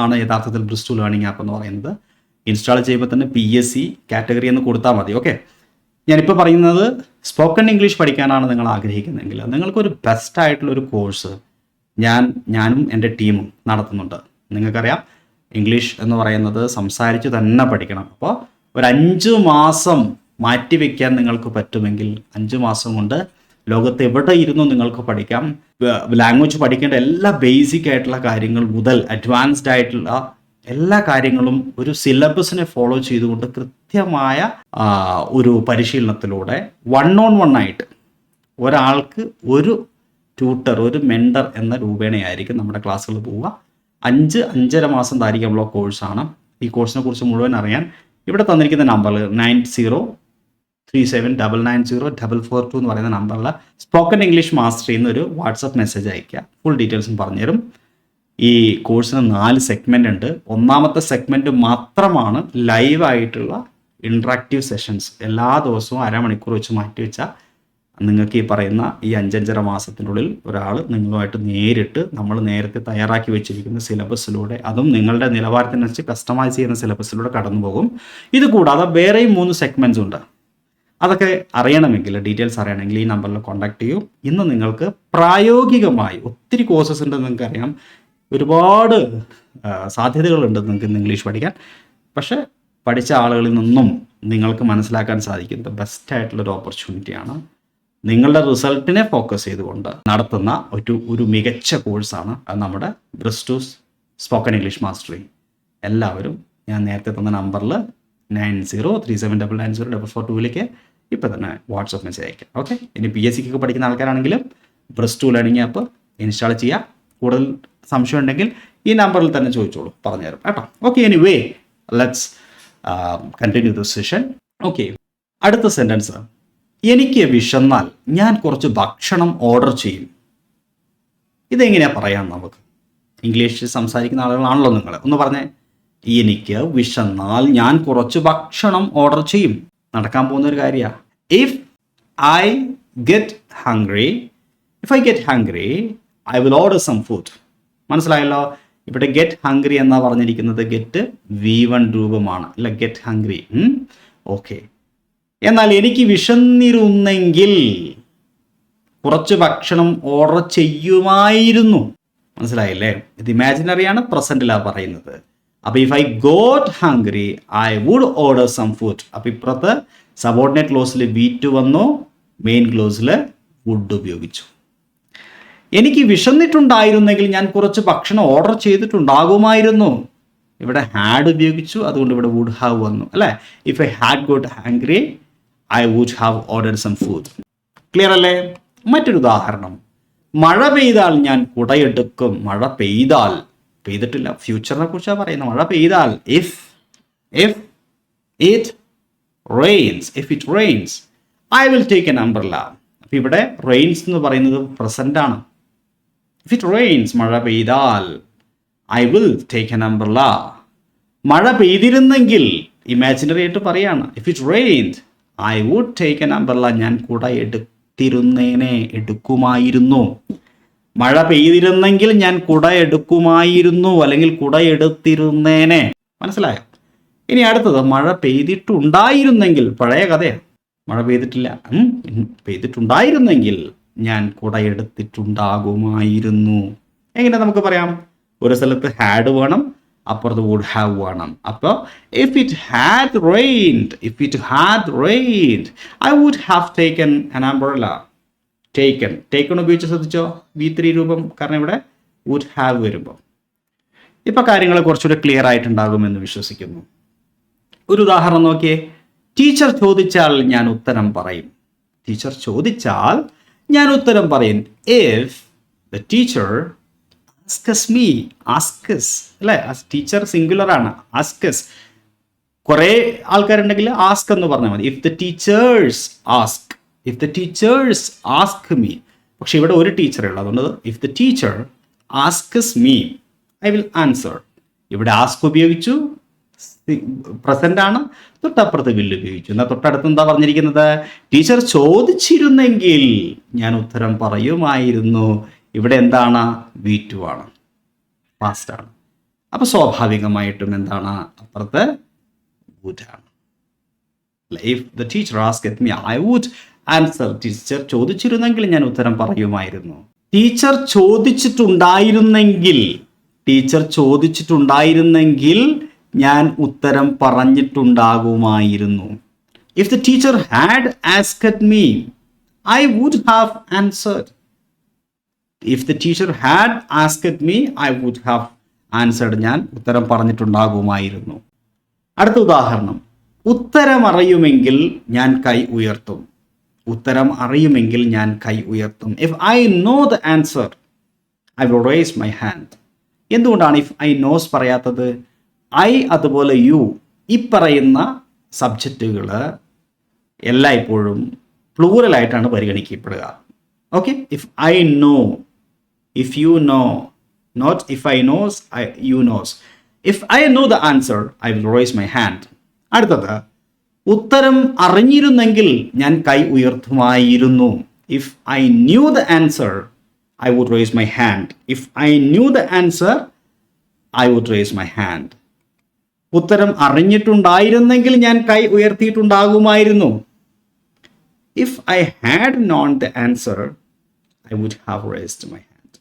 ആണ് യഥാർത്ഥത്തിൽ ബ്രിസ്റ്റു ലേണിംഗ് ആപ്പ് എന്ന് പറയുന്നത്. ഇൻസ്റ്റാൾ ചെയ്യുമ്പോൾ തന്നെ PSC കാറ്റഗറി എന്ന് കൊടുത്താൽ മതി. ഓക്കെ, ഞാനിപ്പോൾ പറയുന്നത് സ്പോക്കൺ ഇംഗ്ലീഷ് പഠിക്കാനാണ് നിങ്ങൾ ആഗ്രഹിക്കുന്നതെങ്കിൽ നിങ്ങൾക്കൊരു ബെസ്റ്റ് ആയിട്ടുള്ളൊരു കോഴ്സ് ഞാനും എൻ്റെ ടീമും നടത്തുന്നുണ്ട്. നിങ്ങൾക്കറിയാം, ഇംഗ്ലീഷ് എന്ന് പറയുന്നത് സംസാരിച്ച് തന്നെ പഠിക്കണം. അപ്പോൾ ഒരു 5 മാസം മാറ്റിവെക്കാൻ നിങ്ങൾക്ക് പറ്റുമെങ്കിൽ 5 മാസം കൊണ്ട് ലോകത്ത് എവിടെ ഇരുന്നു നിങ്ങൾക്ക് പഠിക്കാം. ലാംഗ്വേജ് പഠിക്കേണ്ട എല്ലാ ബേസിക് ആയിട്ടുള്ള കാര്യങ്ങൾ മുതൽ അഡ്വാൻസ്ഡ് ആയിട്ടുള്ള എല്ലാ കാര്യങ്ങളും ഒരു സിലബസിനെ ഫോളോ ചെയ്തുകൊണ്ട് കൃത്യമായ ഒരു പരിശീലനത്തിലൂടെ 1-on-1 ആയിട്ട് ഒരാൾക്ക് ഒരു ട്യൂട്ടർ, ഒരു മെൻറ്റർ എന്ന രൂപേണയായിരിക്കും നമ്മുടെ ക്ലാസ്സുകൾ പോവുക. 5-5.5 മാസം ദൈർഘ്യമുള്ള കോഴ്സാണ്. ഈ കോഴ്സിനെ കുറിച്ച് മുഴുവൻ അറിയാൻ ഇവിടെ തന്നിരിക്കുന്ന നമ്പറിൽ 90 37990442 എന്ന് പറയുന്ന നമ്പറിൽ സ്പോക്കൺ ഇംഗ്ലീഷ് മാസ്റ്ററി എന്നൊരു വാട്സപ്പ് മെസ്സേജ് അയയ്ക്കുക. ഫുൾ ഡീറ്റെയിൽസും പറഞ്ഞുതരും. ഈ കോഴ്സിന് 4 സെഗ്മെൻ്റ് ഉണ്ട്. ഒന്നാമത്തെ സെഗ്മെൻറ്റ് മാത്രമാണ് ലൈവായിട്ടുള്ള ഇൻട്രാക്റ്റീവ് സെഷൻസ്. എല്ലാ ദിവസവും അരമണിക്കൂർ വെച്ച് മാറ്റി വെച്ചാൽ നിങ്ങൾക്ക് ഈ പറയുന്ന ഈ 5-5.5 മാസത്തിനുള്ളിൽ ഒരാൾ നിങ്ങളുമായിട്ട് നേരിട്ട് നമ്മൾ നേരത്തെ തയ്യാറാക്കി വെച്ചിരിക്കുന്ന സിലബസിലൂടെ, അതും നിങ്ങളുടെ നിലവാരത്തിനനുസരിച്ച് കസ്റ്റമൈസ് ചെയ്യുന്ന സിലബസിലൂടെ കടന്നു പോകും. ഇത് കൂടാതെ വേറെയും 3 സെഗ്മെൻറ്റ്സ് ഉണ്ട്. അതൊക്കെ അറിയണമെങ്കിൽ, ഡീറ്റെയിൽസ് അറിയണമെങ്കിൽ ഈ നമ്പറിൽ കോൺടാക്ട് ചെയ്യൂ. ഇന്ന് നിങ്ങൾക്ക് പ്രായോഗികമായി ഒത്തിരി കോഴ്സസ് ഉണ്ട്, നിങ്ങൾക്കറിയാം. ഒരുപാട് സാധ്യതകളുണ്ട് നിങ്ങൾക്ക് ഇന്ന് ഇംഗ്ലീഷ് പഠിക്കാൻ. പക്ഷേ പഠിച്ച ആളുകളിൽ നിന്നും നിങ്ങൾക്ക് മനസ്സിലാക്കാൻ സാധിക്കുന്നത് ബെസ്റ്റായിട്ടുള്ളൊരു ഓപ്പർച്യൂണിറ്റിയാണ്. നിങ്ങളുടെ റിസൾട്ടിനെ ഫോക്കസ് ചെയ്തുകൊണ്ട് നടത്തുന്ന ഒരു മികച്ച കോഴ്സാണ് അത് നമ്മുടെ ബ്രിസ്റ്റൂസ് സ്പോക്കൺ ഇംഗ്ലീഷ് മാസ്റ്ററി. എല്ലാവരും ഞാൻ നേരത്തെ തന്ന നമ്പറിൽ 9037990442 ഇപ്പോൾ തന്നെ വാട്സപ്പ് മെസ്സേജ് അയക്കാം. ഓക്കെ. ഇനി PSC പഠിക്കുന്ന ആൾക്കാരാണെങ്കിലും ബ്രിസ്റ്റു ലേണിംഗ് ആപ്പ് ഇൻസ്റ്റാൾ ചെയ്യുക. കൂടുതൽ സംശയം ഉണ്ടെങ്കിൽ ഈ നമ്പറിൽ തന്നെ ചോദിച്ചോളൂ, പറഞ്ഞുതരും കേട്ടോ. Okay. Anyway let's continue this session. Okay. അടുത്ത സെൻറ്റൻസ്, എനിക്ക് വിശന്നാൽ ഞാൻ കുറച്ച് ഭക്ഷണം ഓർഡർ ചെയ്യും. ഇതെങ്ങനെയാണ് പറയാം നമുക്ക്? ഇംഗ്ലീഷിൽ സംസാരിക്കുന്ന ആളുകളാണല്ലോ നിങ്ങൾ. ഒന്ന് പറഞ്ഞേ. എനിക്ക് വിശന്നാൽ ഞാൻ കുറച്ച് ഭക്ഷണം ഓർഡർ ചെയ്യും. നടക്കാൻ പോകുന്ന ഒരു കാര്യമാണ്. If I get hungry I will order some food. മനസ്സിലായല്ലോ? ഇവിടെ ഗെറ്റ് ഹംഗ്രി എന്നാ പറഞ്ഞിരിക്കുന്നത്. ഗെറ്റ് V1 രൂപമാണ്, അല്ല ഗെറ്റ് ഹംഗ്രി. ഓക്കെ. എന്നാൽ എനിക്ക് വിശന്നിരുന്നെങ്കിൽ കുറച്ച് ഭക്ഷണം ഓർഡർ ചെയ്യുമായിരുന്നു. മനസ്സിലായില്ലേ? ഇത് ഇമാജിനറിയാണ്, പ്രസന്റിലാണ് പറയുന്നത്. അപ്പോൾ if I got hungry I would order some food. അപ്പോൾ ഇപ്പുറത്ത് സബോർഡിനേറ്റ് ക്ലോസിൽ V2 വന്നു, മെയിൻ ക്ലോസിൽ വുഡ് ഉപയോഗിച്ചു. എനിക്ക് വിശന്നിട്ടുണ്ടായിരുന്നെങ്കിൽ ഞാൻ കുറച്ച് ഭക്ഷണം ഓർഡർ ചെയ്തിട്ടുണ്ടാകുമായിരുന്നു. ഇവിടെ ഹാഡ് ഉപയോഗിച്ചു, അതുകൊണ്ട് ഇവിടെ വുഡ് ഹാവ് വന്നു, അല്ലേ? If I had got hungry I would have ordered some food. Clear അല്ലേ? മറ്റൊരു ഉദാഹരണം, മഴ പെയ്താൽ ഞാൻ കുടയെടുക്കും. മഴ പെയ്താൽ, പെയ്തിട്ടില്ല, ഫ്യൂച്ചറിനെ കുറിച്ചാണ് പറയുന്നത്. മഴ പെയ്താൽ if it Reigns I will take an umbrella. അപ്പം ഇവിടെ റെയിൻസ് എന്ന് പറയുന്നത് പ്രസന്റ് ആണ്. ഇഫ് ഇറ്റ് റെയിൻസ്, മഴ പെയ്താൽ, I will take an umbrella. മഴ പെയ്തിരുന്നെങ്കിൽ, ഇമാജിനറി ആയിട്ട് പറയാണ്. If it rained I would take an umbrella. ഞാൻ കുട എടുക്കുമായിരുന്നു. മഴ പെയ്തിരുന്നെങ്കിൽ ഞാൻ കുട എടുക്കുമായിരുന്നു, അല്ലെങ്കിൽ കുട എടുത്തിരുന്നേനെ. മനസ്സിലായോ? ഇനി അടുത്തത്, മഴ പെയ്തിട്ടുണ്ടായിരുന്നെങ്കിൽ. പഴയ കഥയാണ്, മഴ പെയ്തിട്ടില്ല. പെയ്തിട്ടുണ്ടായിരുന്നെങ്കിൽ ഞാൻ കുട എടുത്തിട്ടുണ്ടാകുമായിരുന്നു. എങ്ങനെ നമുക്ക് പറയാം? ഒരു സ്ഥലത്ത് ഹാഡ് വേണം, അപ്പുറത്ത് വുഡ് ഹാവ് വേണം. അപ്പോൾ if it had rained I would have taken an umbrella. Taken ഉപയോഗിച്ച് ശ്രദ്ധിച്ചോ, V3 രൂപം, കാരണം ഇവിടെ വുഡ് ഹാവ് വരുമ്പോൾ. ഇപ്പം കാര്യങ്ങൾ കുറച്ചുകൂടി ക്ലിയർ ആയിട്ടുണ്ടാകുമെന്ന് വിശ്വസിക്കുന്നു. ഒരു ഉദാഹരണം നോക്കിയേ. ടീച്ചർ ചോദിച്ചാൽ ഞാൻ ഉത്തരം പറയും. ടീച്ചർ ചോദിച്ചാൽ ഞാൻ ഉത്തരം പറയും. If the teacher asks me, asks അല്ലേ? ടീച്ചർ സിംഗുലർ ആണ്, ആസ്കസ്. കുറേ ആൾക്കാരുണ്ടെങ്കിൽ ആസ്ക് എന്ന് പറഞ്ഞാൽ മതി. If the teachers ask me. പക്ഷെ ഇവിടെ ഒരു ടീച്ചറേ ഉള്ളൂ, അതുകൊണ്ട് if the teacher asks me I will answer. ഇവിടെ ആസ്ക് ഉപയോഗിച്ചു, പ്രസന്റ് ആണ്. തൊട്ടപ്പുറത്ത് വില്ല് ഉപയോഗിച്ചു. എന്നാൽ തൊട്ടടുത്ത് എന്താ പറഞ്ഞിരിക്കുന്നത്? ടീച്ചർ ചോദിച്ചിരുന്നെങ്കിൽ ഞാൻ ഉത്തരം പറയുമായിരുന്നു. ഇവിടെ എന്താണ്? V2 ആണ്, പാസ്റ്റ് ആണ്. അപ്പോൾ സ്വാഭാവികമായിട്ടും എന്താണ്? അപ്പുറത്ത് വുഡ് ആണ്. If the teacher asked me I would answer. Teacher ചോദിച്ചിരുന്നെങ്കിൽ ഞാൻ ഉത്തരം പറയുമായിരുന്നു. ടീച്ചർ ചോദിച്ചിട്ടുണ്ടായിരുന്നെങ്കിൽ ഞാൻ ഉത്തരം പറഞ്ഞിട്ടുണ്ടാകുമായിരുന്നു. If the teacher had asked me I would have answered. If the teacher had asked me I would have answered. ഞാൻ ഉത്തരം പറഞ്ഞിട്ടുണ്ടാകുമായിരുന്നു. അടുത്ത ഉദാഹരണം, ഉത്തരം അറിയുമെങ്കിൽ ഞാൻ കൈ ഉയർത്തും. If I know the answer I will raise my hand. എന്തുകൊണ്ടാണ് ഇഫ് ഐ നോസ് പറയാത്തത്? ഐ അതുപോലെ യു, ഈ പറയുന്ന സബ്ജക്റ്റുകൾ എല്ലായ്പ്പോഴും പ്ലൂറലായിട്ടാണ് പരിഗണിക്കപ്പെടുക. Okay, if I know, if you know, not if I knows, you knows. If I know the answer I will raise my hand. അടുത്തത്, ഉത്തരം അറിഞ്ഞിരുന്നെങ്കിൽ ഞാൻ കൈ ഉയർത്തുമായിരുന്നു. If I knew the answer I would raise my hand. If I knew the answer I would raise my hand. ഉത്തരം അറിഞ്ഞിട്ടുണ്ടായിരുന്നെങ്കിൽ ഞാൻ കൈ ഉയർത്തിയിട്ടുണ്ടാകുമായിരുന്നു. If I had known the answer, I would have raised my hand.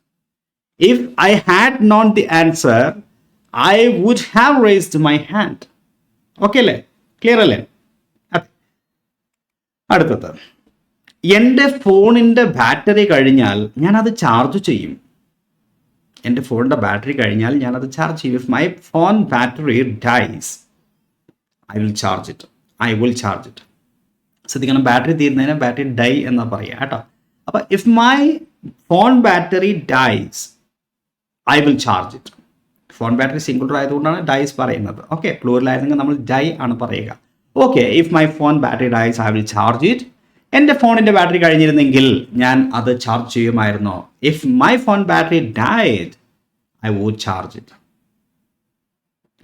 If I had known the answer, I would have raised my hand. Okay അല്ലേ? Clear അല്ലേ? അടുത്തത്, എൻ്റെ ഫോണിൻ്റെ ബാറ്ററി കഴിഞ്ഞാൽ ഞാനത് ചാർജ് ചെയ്യും. എൻ്റെ ഫോണിൻ്റെ ബാറ്ററി കഴിഞ്ഞാൽ ഞാനത് ചാർജ് ചെയ്യും. If my phone battery dies I will charge it. I will charge it. ശ്രദ്ധിക്കണം, ബാറ്ററി തീരുന്നതിന് ബാറ്ററി ഡൈ എന്നാ പറയുക കേട്ടോ. അപ്പോൾ if my phone battery dies I will charge it. Phone battery singular ആയതുകൊണ്ടാണ് ഡൈസ് പറയുന്നത്. ഓക്കെ, പ്ലൂറൽ ആയിരുന്നെങ്കിൽ നമ്മൾ ഡൈ ആണ് പറയുക. Okay, if my phone battery dies I will charge it. എൻ്റെ ഫോണിൻ്റെ ബാറ്ററി കഴിഞ്ഞിരുന്നെങ്കിൽ ഞാൻ അത് ചാർജ് ചെയ്യുമായിരുന്നു. If my phone battery died I would charge it.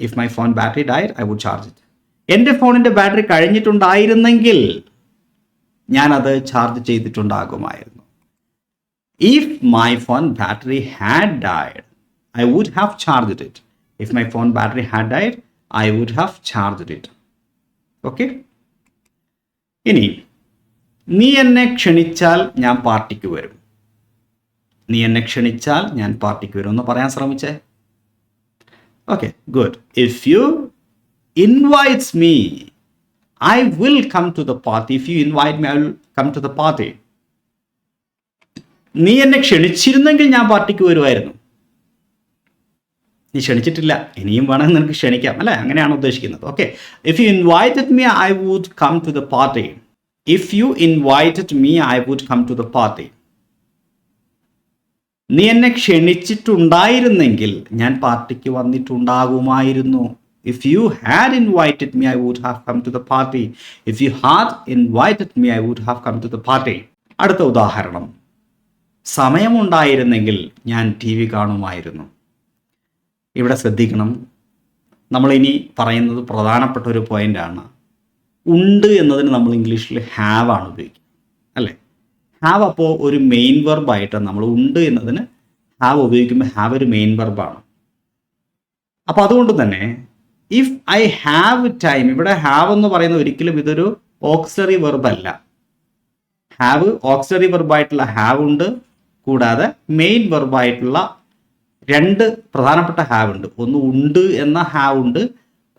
If my phone battery died I would charge it. എൻ്റെ ഫോണിൻ്റെ ബാറ്ററി കഴിഞ്ഞിട്ടുണ്ടായിരുന്നെങ്കിൽ ഞാനത് ചാർജ് ചെയ്തിട്ടുണ്ടാകുമായിരുന്നു. If my phone battery had died I would have charged it. If my phone battery had died I would have charged it. Okay, ഇനി നീ എന്നെ ക്ഷണിച്ചാൽ ഞാൻ പാർട്ടിക്ക് വരും. നീ എന്നെ ക്ഷണിച്ചാൽ ഞാൻ പാർട്ടിക്ക് വരും എന്ന് പറയാൻ ശ്രമിച്ചേ. Okay, good. If you invites me, I will come to the party. If you invite me, I will come to the party. നീ എന്നെ ക്ഷണിച്ചിരുന്നെങ്കിൽ ഞാൻ പാർട്ടിക്ക് വരുമായിരുന്നു. നീ ക്ഷണിച്ചിട്ടില്ല, ഇനിയും വേണമെങ്കിൽ നിനക്ക് ക്ഷണിക്കാം അല്ലേ? അങ്ങനെയാണ് ഉദ്ദേശിക്കുന്നത്. Okay, if you invited me I would come to the party. If you invited me I would come to the party. നീ എന്നെ ക്ഷണിച്ചിട്ടുണ്ടായിരുന്നെങ്കിൽ ഞാൻ പാർട്ടിക്ക് വന്നിട്ടുണ്ടാകുമായിരുന്നു. If you had invited me, I would have come to the party. If you had invited me, I would have come to the party. അടുത്ത ഉദാഹരണം, സമയമുണ്ടായിരുന്നെങ്കിൽ ഞാൻ T V കാണുമായിരുന്നു. ഇവിടെ ശ്രദ്ധിക്കണം, നമ്മളിനി പറയുന്നത് പ്രധാനപ്പെട്ട ഒരു പോയിൻ്റാണ്. ഉണ്ട് എന്നതിന് നമ്മൾ ഇംഗ്ലീഷിൽ ഹാവ് ആണ് ഉപയോഗിക്കുക അല്ലേ? ഹാവ് അപ്പോൾ ഒരു മെയിൻ വെർബായിട്ട് നമ്മൾ ഉണ്ട് എന്നതിന് ഹാവ് ഉപയോഗിക്കുമ്പോൾ ഹാവ് ഒരു മെയിൻ വെർബാണ്. അപ്പോൾ അതുകൊണ്ട് തന്നെ ഇഫ് ഐ ഹാവ് ടൈം, ഇവിടെ ഹാവ് എന്ന് പറയുന്നത് ഒരിക്കലും ഇതൊരു ഓക്സിലറി വെർബ് അല്ല. ഹാവ് ഓക്സിലറി വെർബായിട്ടുള്ള ഹാവ് ഉണ്ട്, കൂടാതെ മെയിൻ വെർബായിട്ടുള്ള രണ്ട് പ്രധാനപ്പെട്ട ഹാവ് ഉണ്ട്. ഒന്ന് ഉണ്ട് എന്ന ഹാവ് ഉണ്ട്,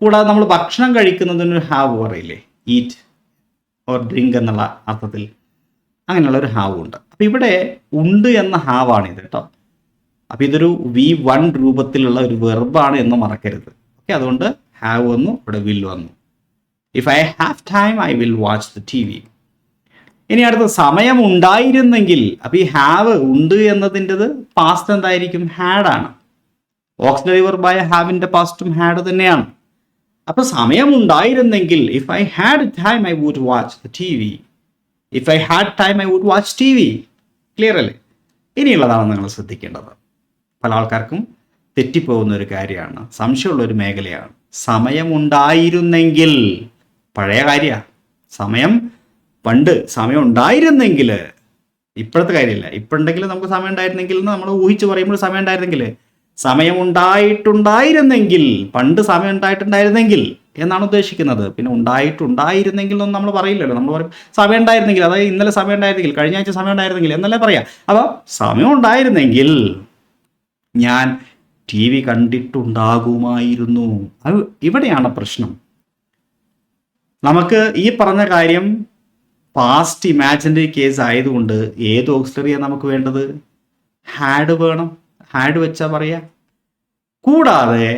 കൂടാതെ നമ്മൾ ഭക്ഷണം കഴിക്കുന്നതിനൊരു ഹാവ് പറയില്ലേ, ഈറ്റ് ഓർ ഡ്രിങ്ക് എന്നുള്ള അർത്ഥത്തിൽ അങ്ങനെയുള്ളൊരു ഹാവ് ഉണ്ട്. അപ്പോൾ ഇവിടെ ഉണ്ട് എന്ന ഹാവാണിത് കേട്ടോ. അപ്പോൾ ഇതൊരു V1 രൂപത്തിലുള്ള ഒരു വെർബാണ് എന്ന് മറക്കരുത്. ഓക്കെ, അതുകൊണ്ട് ഹാവ് വന്നു, ഇവിടെ വിൽ വന്നു. If I have time I will watch the TV. ഇനി അടുത്ത, സമയം ഉണ്ടായിരുന്നെങ്കിൽ. അപ്പോൾ ഈ ഹാവ് ഉണ്ട് എന്നതിൻ്റെത് പാസ്റ്റ് എന്തായിരിക്കും? ഹാഡ് ആണ്. ഓക്സിലറി വെർബായ ഹാവിൻ്റെ പാസ്റ്റും ഹാഡ് തന്നെയാണ്. അപ്പോൾ സമയം ഉണ്ടായിരുന്നെങ്കിൽ if I had time I would watch the TV. If I had time I would watch TV. Clear അല്ലേ? ഇനിയുള്ളതാണ് നിങ്ങൾ ശ്രദ്ധിക്കേണ്ടത്. പല ആൾക്കാർക്കും തെറ്റിപ്പോകുന്ന ഒരു കാര്യമാണ്, സംശയമുള്ളൊരു മേഖലയാണ്. സമയമുണ്ടായിരുന്നെങ്കിൽ, പഴയ കാര്യമാണ്. പണ്ട് സമയം ഉണ്ടായിരുന്നെങ്കിൽ, ഇപ്പോഴത്തെ കാര്യമില്ല. ഇപ്പോഴുണ്ടെങ്കിൽ നമുക്ക് സമയം ഉണ്ടായിരുന്നെങ്കിൽ എന്ന് നമ്മൾ ഊഹിച്ച് പറയുമ്പോൾ സമയം ഉണ്ടായിരുന്നെങ്കിൽ, സമയം ഉണ്ടായിട്ടുണ്ടായിരുന്നെങ്കിൽ, പണ്ട് സമയം ഉണ്ടായിട്ടുണ്ടായിരുന്നെങ്കിൽ എന്നാണ് ഉദ്ദേശിക്കുന്നത്. പിന്നെ ഉണ്ടായിട്ടുണ്ടായിരുന്നെങ്കിൽ ഒന്നും നമ്മൾ പറയില്ലല്ലോ. നമ്മൾ പറയും സമയം ഉണ്ടായിരുന്നെങ്കിൽ, അതായത് ഇന്നലെ സമയം ഉണ്ടായിരുന്നെങ്കിൽ, കഴിഞ്ഞ ആഴ്ച സമയം ഉണ്ടായിരുന്നെങ്കിൽ എന്നല്ലേ പറയാം. അപ്പോൾ സമയം ഉണ്ടായിരുന്നെങ്കിൽ ഞാൻ TV കണ്ടിട്ടുണ്ടാകുമായിരുന്നു. അത് ഇവിടെയാണ് പ്രശ്നം. നമുക്ക് ഈ പറഞ്ഞ കാര്യം പാസ്റ്റ് ഇമാജിനറി കേസ് ആയതുകൊണ്ട് ഏത് ഓക്സിലറിയാണ് നമുക്ക് വേണ്ടത്? ഹാഡ് വേണം. ഹാഡ് വെച്ചാൽ പറയാ. കൂടാതെ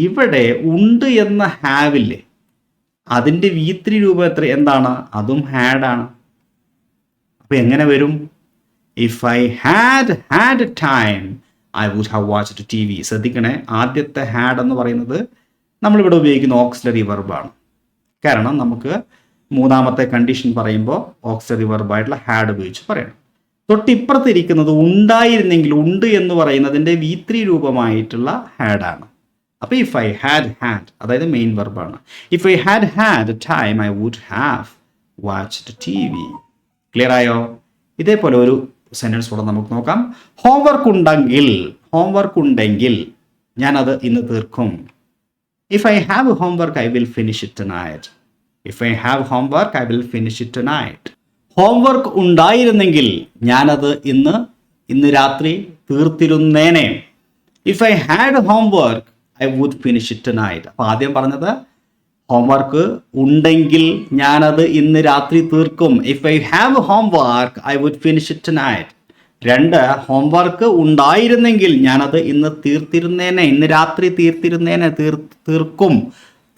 ഇവിടെ ഉണ്ട് എന്ന ഹാവില്ലേ, അതിൻ്റെ V3 രൂപം എന്താണ്? അതും ഹാഡാണ്. അപ്പം എങ്ങനെ വരും? If I had time I would have watched TV. ശ്രദ്ധിക്കണേ, ആദ്യത്തെ ഹാഡ് എന്ന് പറയുന്നത് നമ്മളിവിടെ ഉപയോഗിക്കുന്ന ഓക്സിലറി വെർബാണ്. കാരണം നമുക്ക് മൂന്നാമത്തെ കണ്ടീഷൻ പറയുമ്പോൾ ഓക്സിലറി വെർബായിട്ടുള്ള ഹാഡ് ഉപയോഗിച്ച് പറയണം. തൊട്ടിപ്പുറത്തിരിക്കുന്നത് ഉണ്ടായിരുന്നെങ്കിൽ, ഉണ്ട് എന്ന് പറയുന്നതിൻ്റെ V3 രൂപമായിട്ടുള്ള ഹാഡാണ്. അപ്പോൾ ഇഫ് ഐ ഹാഡ് അതായത് മെയിൻ വെർബാണ്. If I had time I would have watched TV. Clear ആയോ? ഇതേപോലെ ഒരു സെൻറ്റൻസ് കൂടെ നമുക്ക് നോക്കാം. ഹോംവർക്ക് ഉണ്ടെങ്കിൽ ഞാനത് ഇന്ന് തീർക്കും. If I have homework I will finish it tonight. Homework ഉണ്ടായിരുന്നെങ്കിൽ ഞാനത് ഇന്ന് രാത്രി തീർത്തിരുന്നേനെ. If I had homework I would finish it tonight. അപ്പോൾ ആദ്യം പറഞ്ഞത് ഹോംവർക്ക് ഉണ്ടെങ്കിൽ ഞാനത് ഇന്ന് രാത്രി തീർക്കും. If I have homework I would finish it tonight. 2, homework ഉണ്ടായിരുന്നെങ്കിൽ ഞാനത് ഇന്ന് രാത്രി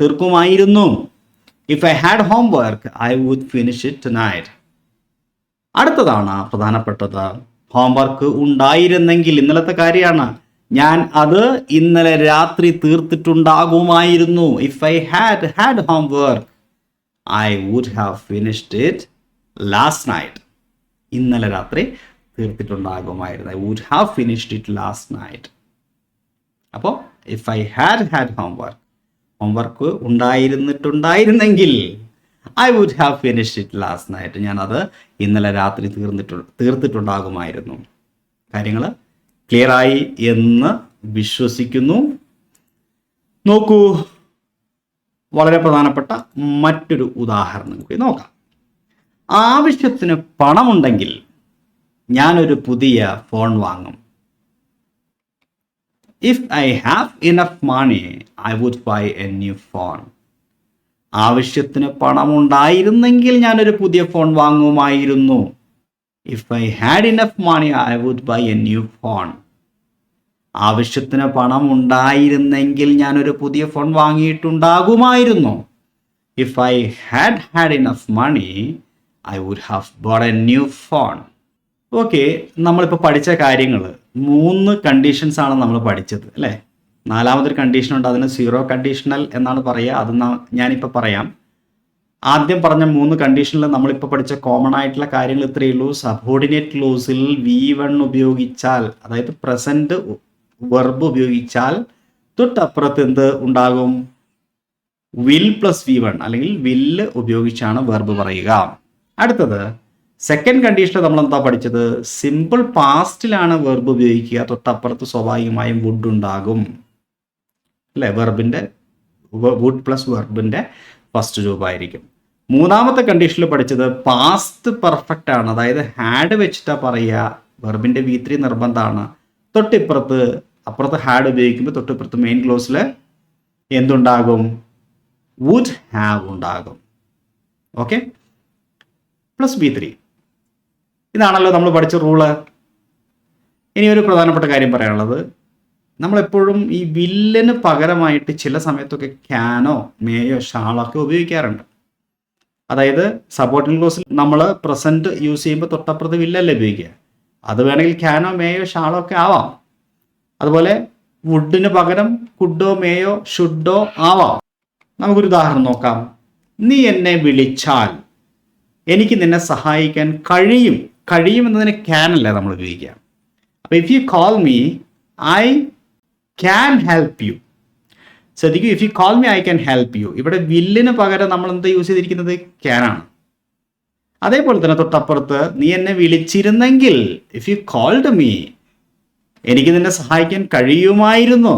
തീർക്കുമായിരുന്നു. If I had homework I would finish it tonight. അടുത്തതാണ് പ്രധാനപ്പെട്ടത്. ഹോംവർക്ക് ഉണ്ടായിരുന്നെങ്കിൽ ഇന്നലത്തെ കാര്യമാണ്. ഞാൻ അത് ഇന്നലെ രാത്രി തീർത്തിട്ടുണ്ടാകുമായിരുന്നു. If I had homework I would have finished it last night. ഇന്നലെ രാത്രി തീർത്തിട്ടുണ്ടാകുമായിരുന്നു. I would have finished it last night. അപ്പോൾ ഇഫ് ഐ ഹാഡ് ഹോംവർക്ക് ഉണ്ടായിരുന്നെങ്കിൽ I would have finished it last night. ഞാനത് ഇന്നലെ രാത്രി തീർത്തിട്ടുണ്ടാകുമായിരുന്നു. കാര്യങ്ങൾ ക്ലിയർ ആയി എന്ന് വിശ്വസിക്കുന്നു. നോക്കൂ, വളരെ പ്രധാനപ്പെട്ട മറ്റൊരു ഉദാഹരണം കൂടി നോക്കാം. ആവശ്യത്തിന് പണമുണ്ടെങ്കിൽ ഞാനൊരു പുതിയ ഫോൺ വാങ്ങും. If I have enough money I would buy a new phone. ആവശ്യത്തിന് പണമുണ്ടായിരുന്നെങ്കിൽ ഞാനൊരു പുതിയ ഫോൺ വാങ്ങുമായിരുന്നു. If I had enough money I would buy a new phone. ആവശ്യത്തിന് പണം ഉണ്ടായിരുന്നെങ്കിൽ ഞാനൊരു പുതിയ ഫോൺ വാങ്ങിയിട്ടുണ്ടാകുമായിരുന്നു. If I had enough money I would have bought a new phone. Okay, നമ്മളിപ്പോൾ പഠിച്ച കാര്യങ്ങൾ 3 കണ്ടീഷൻസ് ആണ് നമ്മൾ പഠിച്ചത് അല്ലേ. 4മതൊരു കണ്ടീഷൻ ഉണ്ട്, അതിന് 0 കണ്ടീഷണൽ എന്നാണ് പറയുക. അത് ഞാനിപ്പോൾ പറയാം. ആദ്യം പറഞ്ഞ 3 കണ്ടീഷനിൽ നമ്മളിപ്പോൾ പഠിച്ച കോമൺ ആയിട്ടുള്ള കാര്യങ്ങൾ ഇത്രയേ ഉള്ളൂ. സബോർഡിനേറ്റ് ക്ലോസിൽ V1 ഉപയോഗിച്ചാൽ, അതായത് പ്രസൻറ്റ് വെർബ് ഉപയോഗിച്ചാൽ തൊട്ടപ്പുറത്ത് എന്ത് ഉണ്ടാകും? വിൽ പ്ലസ് V1 അല്ലെങ്കിൽ വില്ല് ഉപയോഗിച്ചാണ് വെർബ് പറയുക. അടുത്തത് സെക്കൻഡ് കണ്ടീഷനിൽ നമ്മൾ എന്താ പഠിച്ചത്? സിമ്പിൾ പാസ്റ്റിലാണ് വെർബ് ഉപയോഗിക്കുക. തൊട്ടപ്പുറത്ത് സ്വാഭാവികമായും വുഡ് ഉണ്ടാകും അല്ലേ. വുഡ് പ്ലസ് വെർബിൻ്റെ ഫസ്റ്റ് രൂപമായിരിക്കും. 3മത്തെ കണ്ടീഷനിൽ പഠിച്ചത് പാസ്റ്റ് പെർഫെക്റ്റ് ആണ്, അതായത് ഹാഡ് വെച്ചിട്ടാണ് പറയുക. വെർബിൻ്റെ V3 നിർബന്ധമാണ്. അപ്പുറത്ത് ഹാഡ് ഉപയോഗിക്കുമ്പോൾ തൊട്ടിപ്പുറത്ത് മെയിൻ ക്ലോസിൽ എന്തുണ്ടാകും? വുഡ് ഹാവ് ഉണ്ടാകും. Okay, plus V3. ഇതാണല്ലോ നമ്മൾ പഠിച്ച റൂള്. ഇനി ഒരു പ്രധാനപ്പെട്ട കാര്യം പറയാനുള്ളത്, നമ്മളെപ്പോഴും ഈ വില്ലിന് പകരമായിട്ട് ചില സമയത്തൊക്കെ ക്യാനോ മേയോ ഷാളോ ഒക്കെ ഉപയോഗിക്കാറുണ്ട്. അതായത് സപ്പോർട്ടിംഗ് ക്ലോസിൽ നമ്മൾ പ്രസൻറ്റ് യൂസ് ചെയ്യുമ്പോൾ തൊട്ടപ്പുറത്ത് വില്ലല്ലേ ഉപയോഗിക്കുക. അത് വേണമെങ്കിൽ ക്യാനോ മേയോ ഷാളോ ഒക്കെ ആവാം. അതുപോലെ വുഡിന് പകരം കുഡോ മേയോ ഷുഡോ ആവാം. നമുക്കൊരു ഉദാഹരണം നോക്കാം. നീ എന്നെ വിളിച്ചാൽ എനിക്ക് നിന്നെ സഹായിക്കാൻ കഴിയും. എന്നതിന് ക്യാൻ അല്ലേ നമ്മൾ ഉപയോഗിക്കുക. അപ്പോൾ if you call me I can help you. ശ്രദ്ധിക്കൂ, if you call me I can help you. ഇവിടെ വില്ലിന് പകരം നമ്മൾ എന്താ യൂസ് ചെയ്തിരിക്കുന്നത്? ക്യാനാണ്. അതേപോലെ തന്നെ തൊട്ടപ്പുറത്ത് നീ എന്നെ വിളിച്ചിരുന്നെങ്കിൽ, ഇഫ് യു കോൾഡ് മീ, എനിക്ക് നിന്നെ സഹായിക്കാൻ കഴിയുമായിരുന്നു.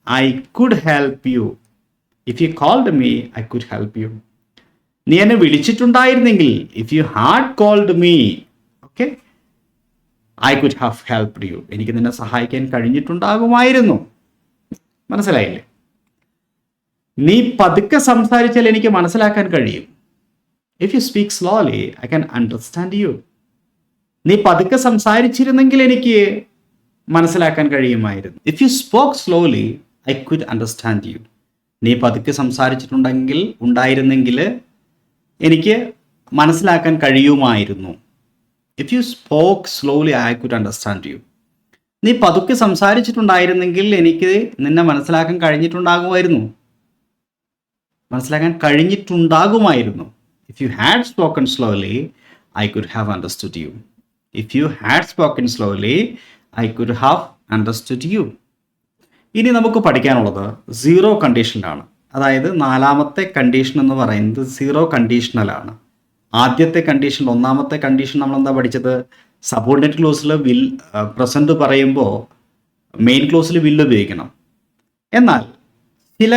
I could help you. If you called me I could help you. നീ എന്നെ വിളിച്ചിട്ടുണ്ടായിരുന്നെങ്കിൽ, if you had called me, okay, I could have helped you. എനിക്ക് നിന്നെ സഹായിക്കാൻ കഴിഞ്ഞിട്ടുണ്ടാകുമായിരുന്നു. മനസ്സിലായില്ലേ? നീ പതുക്കെ സംസാരിച്ചാൽ എനിക്ക് മനസ്സിലാക്കാൻ കഴിയും. If you speak slowly I can understand you. നീ പതുക്കെ സംസാരിച്ചിരുന്നെങ്കിൽ എനിക്ക് മനസ്സിലാക്കാൻ കഴിയുമായിരുന്നു. If you spoke slowly I could understand you. നീ പതുക്കെ ഉണ്ടായിരുന്നെങ്കിൽ എനിക്ക് മനസ്സിലാക്കാൻ കഴിയുമായിരുന്നു. If you spoke slowly I could understand you. നീ പതുക്കെ സംസാരിച്ചിട്ടുണ്ടായിരുന്നെങ്കിൽ എനിക്ക് നിന്നെ മനസ്സിലാക്കാൻ കഴിഞ്ഞിട്ടുണ്ടാകുമായിരുന്നു. If you had spoken slowly, I could have understood you. If you had spoken slowly, I could have understood you. ഇനി നമുക്ക് പഠിക്കാനുള്ളത് സീറോ കണ്ടീഷനിലാണ്. അതായത് നാലാമത്തെ കണ്ടീഷൻ എന്ന് പറയുന്നത് സീറോ കണ്ടീഷണലാണ്. ആദ്യത്തെ കണ്ടീഷൻ, ഒന്നാമത്തെ കണ്ടീഷൻ നമ്മൾ എന്താ പഠിച്ചത്? സബോർഡിനേറ്റ് ക്ലോസിൽ വിൽ പ്രസൻറ്റ് പറയുമ്പോൾ മെയിൻ ക്ലോസിൽ വില്ല് ഉപയോഗിക്കണം. എന്നാൽ ചില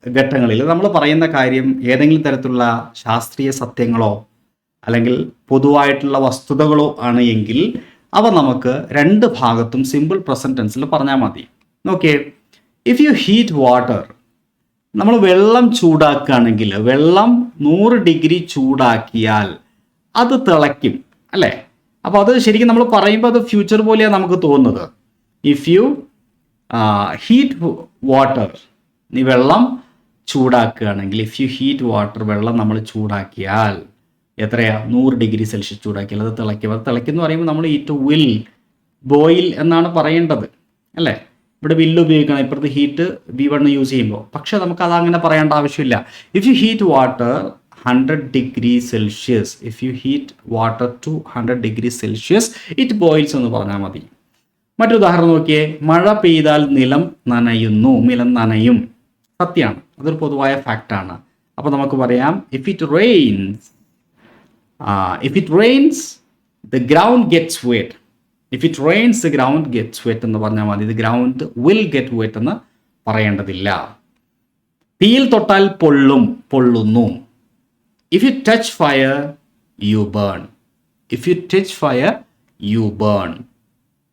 ഘട്ടങ്ങളിൽ നമ്മൾ പറയുന്ന കാര്യം ഏതെങ്കിലും തരത്തിലുള്ള ശാസ്ത്രീയ സത്യങ്ങളോ അല്ലെങ്കിൽ പൊതുവായിട്ടുള്ള വസ്തുതകളോ ആണ് എങ്കിൽ അവ നമുക്ക് രണ്ട് ഭാഗത്തും സിമ്പിൾ പ്രസൻറ്റ് ടെൻസിൽ പറഞ്ഞാൽ മതി. നോക്കിയേ, ഇഫ് യു ഹീറ്റ് വാട്ടർ, നമ്മൾ വെള്ളം ചൂടാക്കുകയാണെങ്കിൽ, വെള്ളം 100 ഡിഗ്രി ചൂടാക്കിയാൽ അത് തിളയ്ക്കും അല്ലേ? അപ്പോൾ അത് ശരിക്കും നമ്മൾ പറയുമ്പോൾ അത് ഫ്യൂച്ചർ പോലെയാണ് നമുക്ക് തോന്നുന്നത്. ഇഫ് യു ഹീറ്റ് വാട്ടർ, നീ വെള്ളം ചൂടാക്കുകയാണെങ്കിൽ, ഇഫ് യു ഹീറ്റ് വാട്ടർ, വെള്ളം നമ്മൾ ചൂടാക്കിയാൽ എത്രയാ? 100 ഡിഗ്രി സെൽഷ്യസ് ചൂടാക്കിയാൽ അത് തിളയ്ക്കും. അത് തിളയ്ക്കും എന്ന് പറയുമ്പോൾ നമ്മൾ ഇറ്റ് വിൽ ബോയിൽ എന്നാണ് പറയേണ്ടത് അല്ലേ? ഇവിടെ വില്ല് ഉപയോഗിക്കണം, ഇപ്പുറത്ത് ഹീറ്റ് V1 യൂസ് ചെയ്യുമ്പോൾ. പക്ഷേ നമുക്ക് അത് അങ്ങനെ പറയേണ്ട ആവശ്യമില്ല. If you heat water 100 degree Celsius, if you heat water to 100 degree Celsius, it boils എന്ന് പറഞ്ഞാൽ മതി. മറ്റൊരു ഉദാഹരണം നോക്കിയേ, മഴ പെയ്താൽ നിലം നനയുന്നു, നിലം നനയും. സത്യമാണ്, അതൊരു പൊതുവായ ഫാക്റ്റാണ്. അപ്പോൾ നമുക്ക് പറയാം if it rains the ground gets wet. If it rains the ground gets wet എന്ന് പറഞ്ഞാൽ മതി. The ground will get wet എന്ന് പറയേണ്ടതില്ല. തീയിൽ തൊട്ടാൽ പൊള്ളുന്നു. If you touch fire you burn. If you touch fire you burn.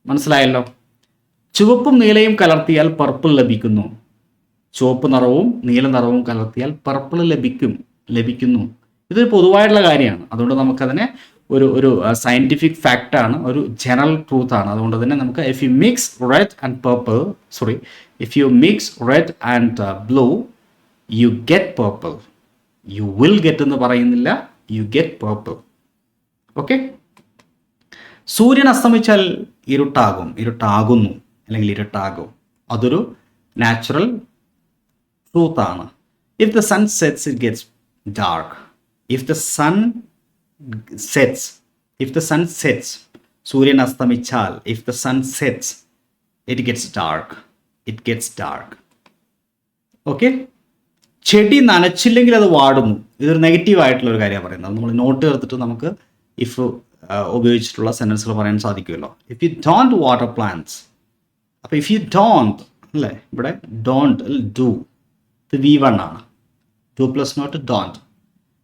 മനസ്സിലായല്ലോ? ചുവപ്പും നീലയും കലർത്തിയാൽ പർപ്പിൾ ലഭിക്കുന്നു. ചുവപ്പ് നിറവും നീല നിറവും കലർത്തിയാൽ പർപ്പിൾ ലഭിക്കുന്നു. ഇതൊരു പൊതുവായിട്ടുള്ള കാര്യമാണ്. അതുകൊണ്ട് നമുക്കതിനെ ഒരു സയൻറ്റിഫിക് ഫാക്റ്റാണ്, ഒരു ജനറൽ ട്രൂത്ത് ആണ്. അതുകൊണ്ട് തന്നെ നമുക്ക് if you mix red and blue you get purple. You will get എന്ന് പറയുന്നില്ല, യു ഗെറ്റ് പർപ്പിൾ. ഓക്കെ. സൂര്യൻ അസ്തമിച്ചാൽ ഇരുട്ടാകുന്നു അല്ലെങ്കിൽ ഇരുട്ടാകും. അതൊരു നാച്ചുറൽ ട്രൂത്ത് ആണ്. If the sun sets it gets dark. If the sun sets, സൂര്യൻ അസ്തമിച്ചാൽ, if the sun sets it gets dark. Okay. ചെടി നനച്ചില്ലെങ്കിൽ അത് വാടുന്നു. ഇതൊരു നെഗറ്റീവ് ആയിട്ടുള്ള ഒരു കാര്യമാണ് പറയുന്നത്. നമ്മൾ നോട്ട് ചേർത്തിട്ട് നമുക്ക് ഇഫ് ഉപയോഗിച്ചിട്ടുള്ള സെൻറ്റൻസുകൾ പറയാൻ സാധിക്കുമല്ലോ. If you don't water plants, അപ്പോൾ ഇഫ് യു ഡോണ്ട് അല്ലേ, ഇവിടെ ഡോണ്ട് ഡു, ഇത് V1 ആണ്. Do plus not don't.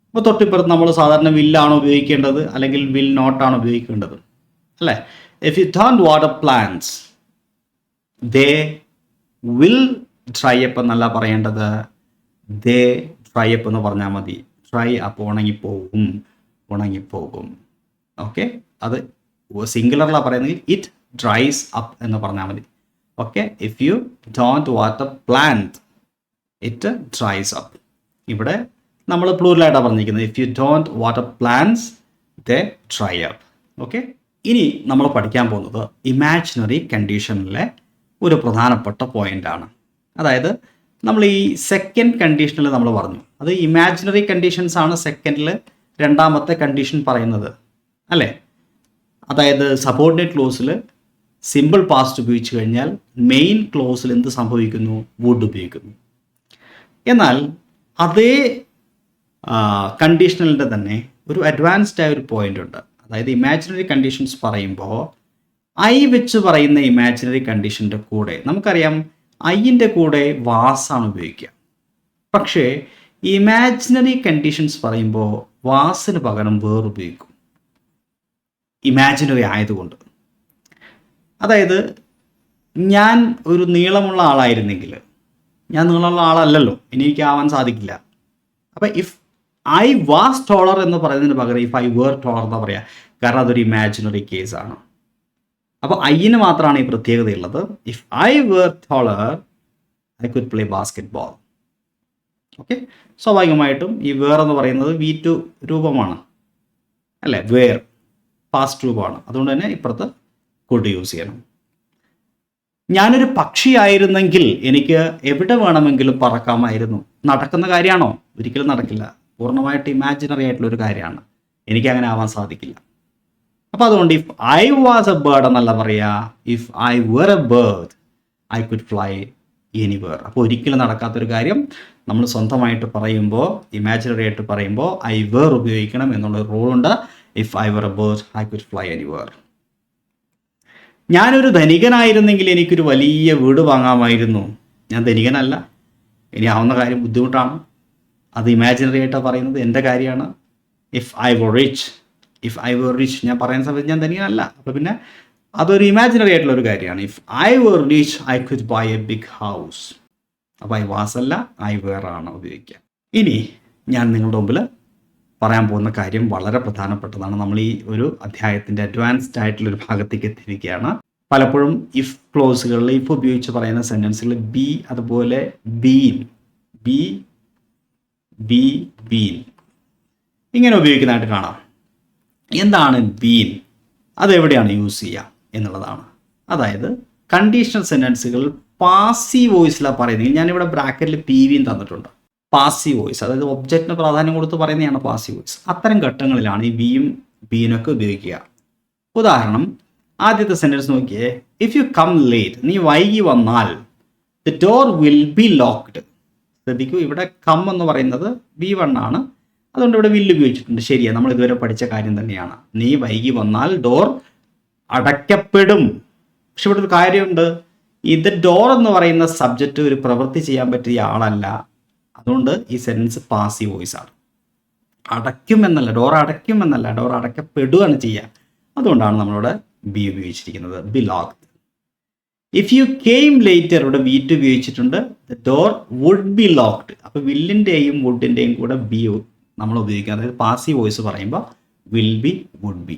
അപ്പോൾ തൊട്ടിപ്പുറത്ത് നമ്മൾ സാധാരണ വില്ലാണ് ഉപയോഗിക്കേണ്ടത് അല്ലെങ്കിൽ വിൽ നോട്ടാണ് ഉപയോഗിക്കേണ്ടത് അല്ലേ? If you don't water plants they will dry up എന്നല്ല പറയേണ്ടത്, ദേ ഡ്രൈ അപ്പ് എന്ന് പറഞ്ഞാൽ മതി. ഡ്രൈ അപ്പ് ഉണങ്ങിപ്പോകും. ഓക്കെ. അത് സിംഗുലറിലാണ് പറയുന്നത്, ഇറ്റ് ഡ്രൈസ് അപ്പ് എന്ന് പറഞ്ഞാൽ മതി. Okay. If you don't water plant it dries up. ഇവിടെ നമ്മൾ പ്ലൂറലായിട്ടാണ് പറഞ്ഞിരിക്കുന്നത്. If you don't water plants they dry up. Okay. ഇനി നമ്മൾ പഠിക്കാൻ പോകുന്നത് ഇമാജിനറി കണ്ടീഷനിലെ ഒരു പ്രധാനപ്പെട്ട പോയിൻ്റാണ്. അതായത് നമ്മൾ ഈ സെക്കൻഡ് കണ്ടീഷനിൽ നമ്മൾ പറഞ്ഞു, അത് ഇമാജിനറി കണ്ടീഷൻസ് ആണ് സെക്കൻഡിൽ രണ്ടാമത്തെ കണ്ടീഷൻ പറയുന്നത് അല്ലേ? അതായത് സബോർഡിനേറ്റ് ക്ലോസിൽ സിമ്പിൾ പാസ്റ്റ് ഉപയോഗിച്ച് കഴിഞ്ഞാൽ മെയിൻ ക്ലോസിൽ എന്ത് സംഭവിക്കുന്നു? വുഡ് ഉപയോഗിക്കുന്നു. എന്നാൽ അതേ കണ്ടീഷണലിൻ്റെ തന്നെ ഒരു അഡ്വാൻസ്ഡ് ആയ ഒരു പോയിന്റ് ഉണ്ട്. അതായത് ഇമാജിനറി കണ്ടീഷൻസ് പറയുമ്പോൾ ഐ വെച്ച് പറയുന്ന ഇമാജിനറി കണ്ടീഷൻ്റെ കൂടെ നമുക്കറിയാം ഐൻ്റെ കൂടെ വാസാണ് ഉപയോഗിക്കുക. പക്ഷേ ഇമാജിനറി കണ്ടീഷൻസ് പറയുമ്പോൾ വാസിന് പകരം വേർ ഉപയോഗിക്കും, ഇമാജിനറി ആയതുകൊണ്ട്. അതായത് ഞാൻ ഒരു നീളമുള്ള ആളായിരുന്നെങ്കിൽ, ഞാൻ നീളമുള്ള ആളല്ലല്ലോ, എനിക്ക് ആവാൻ സാധിക്കില്ല. അപ്പം ഇഫ് ഐ വാസ് ടോളർ എന്ന് പറയുന്നതിന് പകരം ഇഫ് ഐ വേർ ടോളർ എന്ന് പറയാം, കാരണം അതൊരു ഇമാജിനറി കേസാണ്. അപ്പോൾ ഐന് മാത്രമാണ് ഈ പ്രത്യേകതയുള്ളത്. If I were taller I could play basketball. Okay. സ്വാഭാവികമായിട്ടും ഈ വേർ എന്ന് പറയുന്നത് V2 രൂപമാണ് അല്ലേ? വേർ പാസ്റ്റ് രൂപമാണ്. അതുകൊണ്ട് തന്നെ ഇപ്പുറത്ത് കുഡ് യൂസ് ചെയ്യണം. ഞാനൊരു പക്ഷിയായിരുന്നെങ്കിൽ എനിക്ക് എവിടെ വേണമെങ്കിലും പറക്കാമായിരുന്നു. നടക്കുന്ന കാര്യമാണോ? ഒരിക്കലും നടക്കില്ല. പൂർണ്ണമായിട്ട് ഇമാജിനറി ആയിട്ടുള്ള ഒരു കാര്യമാണ്. എനിക്കങ്ങനെ ആവാൻ സാധിക്കില്ല. അപ്പോൾ അതുകൊണ്ട് if I was a bird എന്നല്ല പറയുക, if I were a bird I could fly anywhere. അപ്പോൾ ഒരിക്കലും നടക്കാത്തൊരു കാര്യം നമ്മൾ സ്വന്തമായിട്ട് പറയുമ്പോൾ, ഇമാജിനറി ആയിട്ട് പറയുമ്പോൾ ഐ വേർ ഉപയോഗിക്കണം എന്നുള്ള റൂളുണ്ട്. If I were a bird I could fly anywhere. ഞാനൊരു ധനികനായിരുന്നെങ്കിൽ എനിക്കൊരു വലിയ വീട് വാങ്ങാമായിരുന്നു. ഞാൻ ധനികനല്ല, ഇനി ആവുന്ന കാര്യം ബുദ്ധിമുട്ടാണ്. അത് ഇമാജിനറി ആയിട്ടാണ് പറയുന്നത്, എൻ്റെ കാര്യമാണ്. ഇഫ് ഐ വർ റിച്ച് ഞാൻ പറയുന്ന സമയത്ത് ഞാൻ ധനികനല്ല. അപ്പോൾ പിന്നെ അതൊരു ഇമാജിനറി ആയിട്ടുള്ള ഒരു കാര്യമാണ്. If I were rich I could buy a big house. അപ്പോൾ ഐ വാസ് അല്ല, ഐ വേർ ആണ് ഉപയോഗിക്കുക. ഇനി ഞാൻ നിങ്ങളുടെ മുമ്പിൽ പറയാൻ പോകുന്ന കാര്യം വളരെ പ്രധാനപ്പെട്ടതാണ്. നമ്മൾ ഈ ഒരു അധ്യായത്തിൻ്റെ അഡ്വാൻസ്ഡ് ആയിട്ടുള്ളൊരു ഭാഗത്തേക്ക് എത്തിയിരിക്കുകയാണ്. പലപ്പോഴും ഇഫ് ക്ലോസുകളിൽ ഇഫ് ഉപയോഗിച്ച് പറയുന്ന സെൻറ്റൻസുകൾ ബി, അതുപോലെ ബീൻ, ബീൻ ഇങ്ങനെ ഉപയോഗിക്കുന്നതായിട്ട് കാണാം. എന്താണ് ബീൻ? അതെവിടെയാണ് യൂസ് ചെയ്യുക എന്നുള്ളതാണ്. അതായത് കണ്ടീഷണൽ സെൻറ്റൻസുകൾ പാസീവ് വോയിസിലാണ് പറയുന്നത്. ഞാനിവിടെ ബ്രാക്കറ്റിൽ PV തന്നിട്ടുണ്ട്. പാസീവ് വോയിസ്, അതായത് ഒബ്ജക്റ്റിന് പ്രാധാന്യം കൊടുത്ത് പറയുന്നതാണ് പാസീവ് വോയിസ്. അത്തരം ഘട്ടങ്ങളിലാണ് ഈ ബിയും ബീനൊക്കെ ഉപയോഗിക്കുക. ഉദാഹരണം, ആദ്യത്തെ സെൻറ്റൻസ് നോക്കിയേ. ഇഫ് യു കം ലേറ്റ്, നീ വൈകി വന്നാൽ the door will be locked. ശ്രദ്ധിക്കൂ, ഇവിടെ കം എന്ന് പറയുന്നത് B1 ആണ്, അതുകൊണ്ട് ഇവിടെ വില്ല് ഉപയോഗിച്ചിട്ടുണ്ട്. ശരിയാണ്, നമ്മൾ ഇതുവരെ പഠിച്ച കാര്യം തന്നെയാണ്. നീ വൈകി വന്നാൽ ഡോർ അടയ്ക്കപ്പെടും. പക്ഷെ ഇവിടെ ഒരു കാര്യമുണ്ട്, ഇത് ഡോർ എന്ന് പറയുന്ന സബ്ജക്റ്റ് ഒരു പ്രവൃത്തി ചെയ്യാൻ പറ്റിയ ആളല്ല. അതുകൊണ്ട് ഈ സെൻറ്റൻസ് പാസീവ് വോയിസ് ആണ്. അടയ്ക്കുമെന്നല്ല, ഡോർ അടയ്ക്കുമെന്നല്ല, ഡോർ അടയ്ക്കപ്പെടുകയാണ് ചെയ്യുക. അതുകൊണ്ടാണ് നമ്മളിവിടെ ബി ഉപയോഗിച്ചിരിക്കുന്നത്, be locked. If you came later, ഇവിടെ വീറ്റ് ഉപയോഗിച്ചിട്ടുണ്ട്. The door would be locked. അപ്പോൾ വില്ലിൻ്റെയും വുഡിൻ്റെയും കൂടെ ബി നമ്മൾ ഉപയോഗിക്കുക. അതായത് പാസീവ് വോയിസ് പറയുമ്പോൾ will be, would be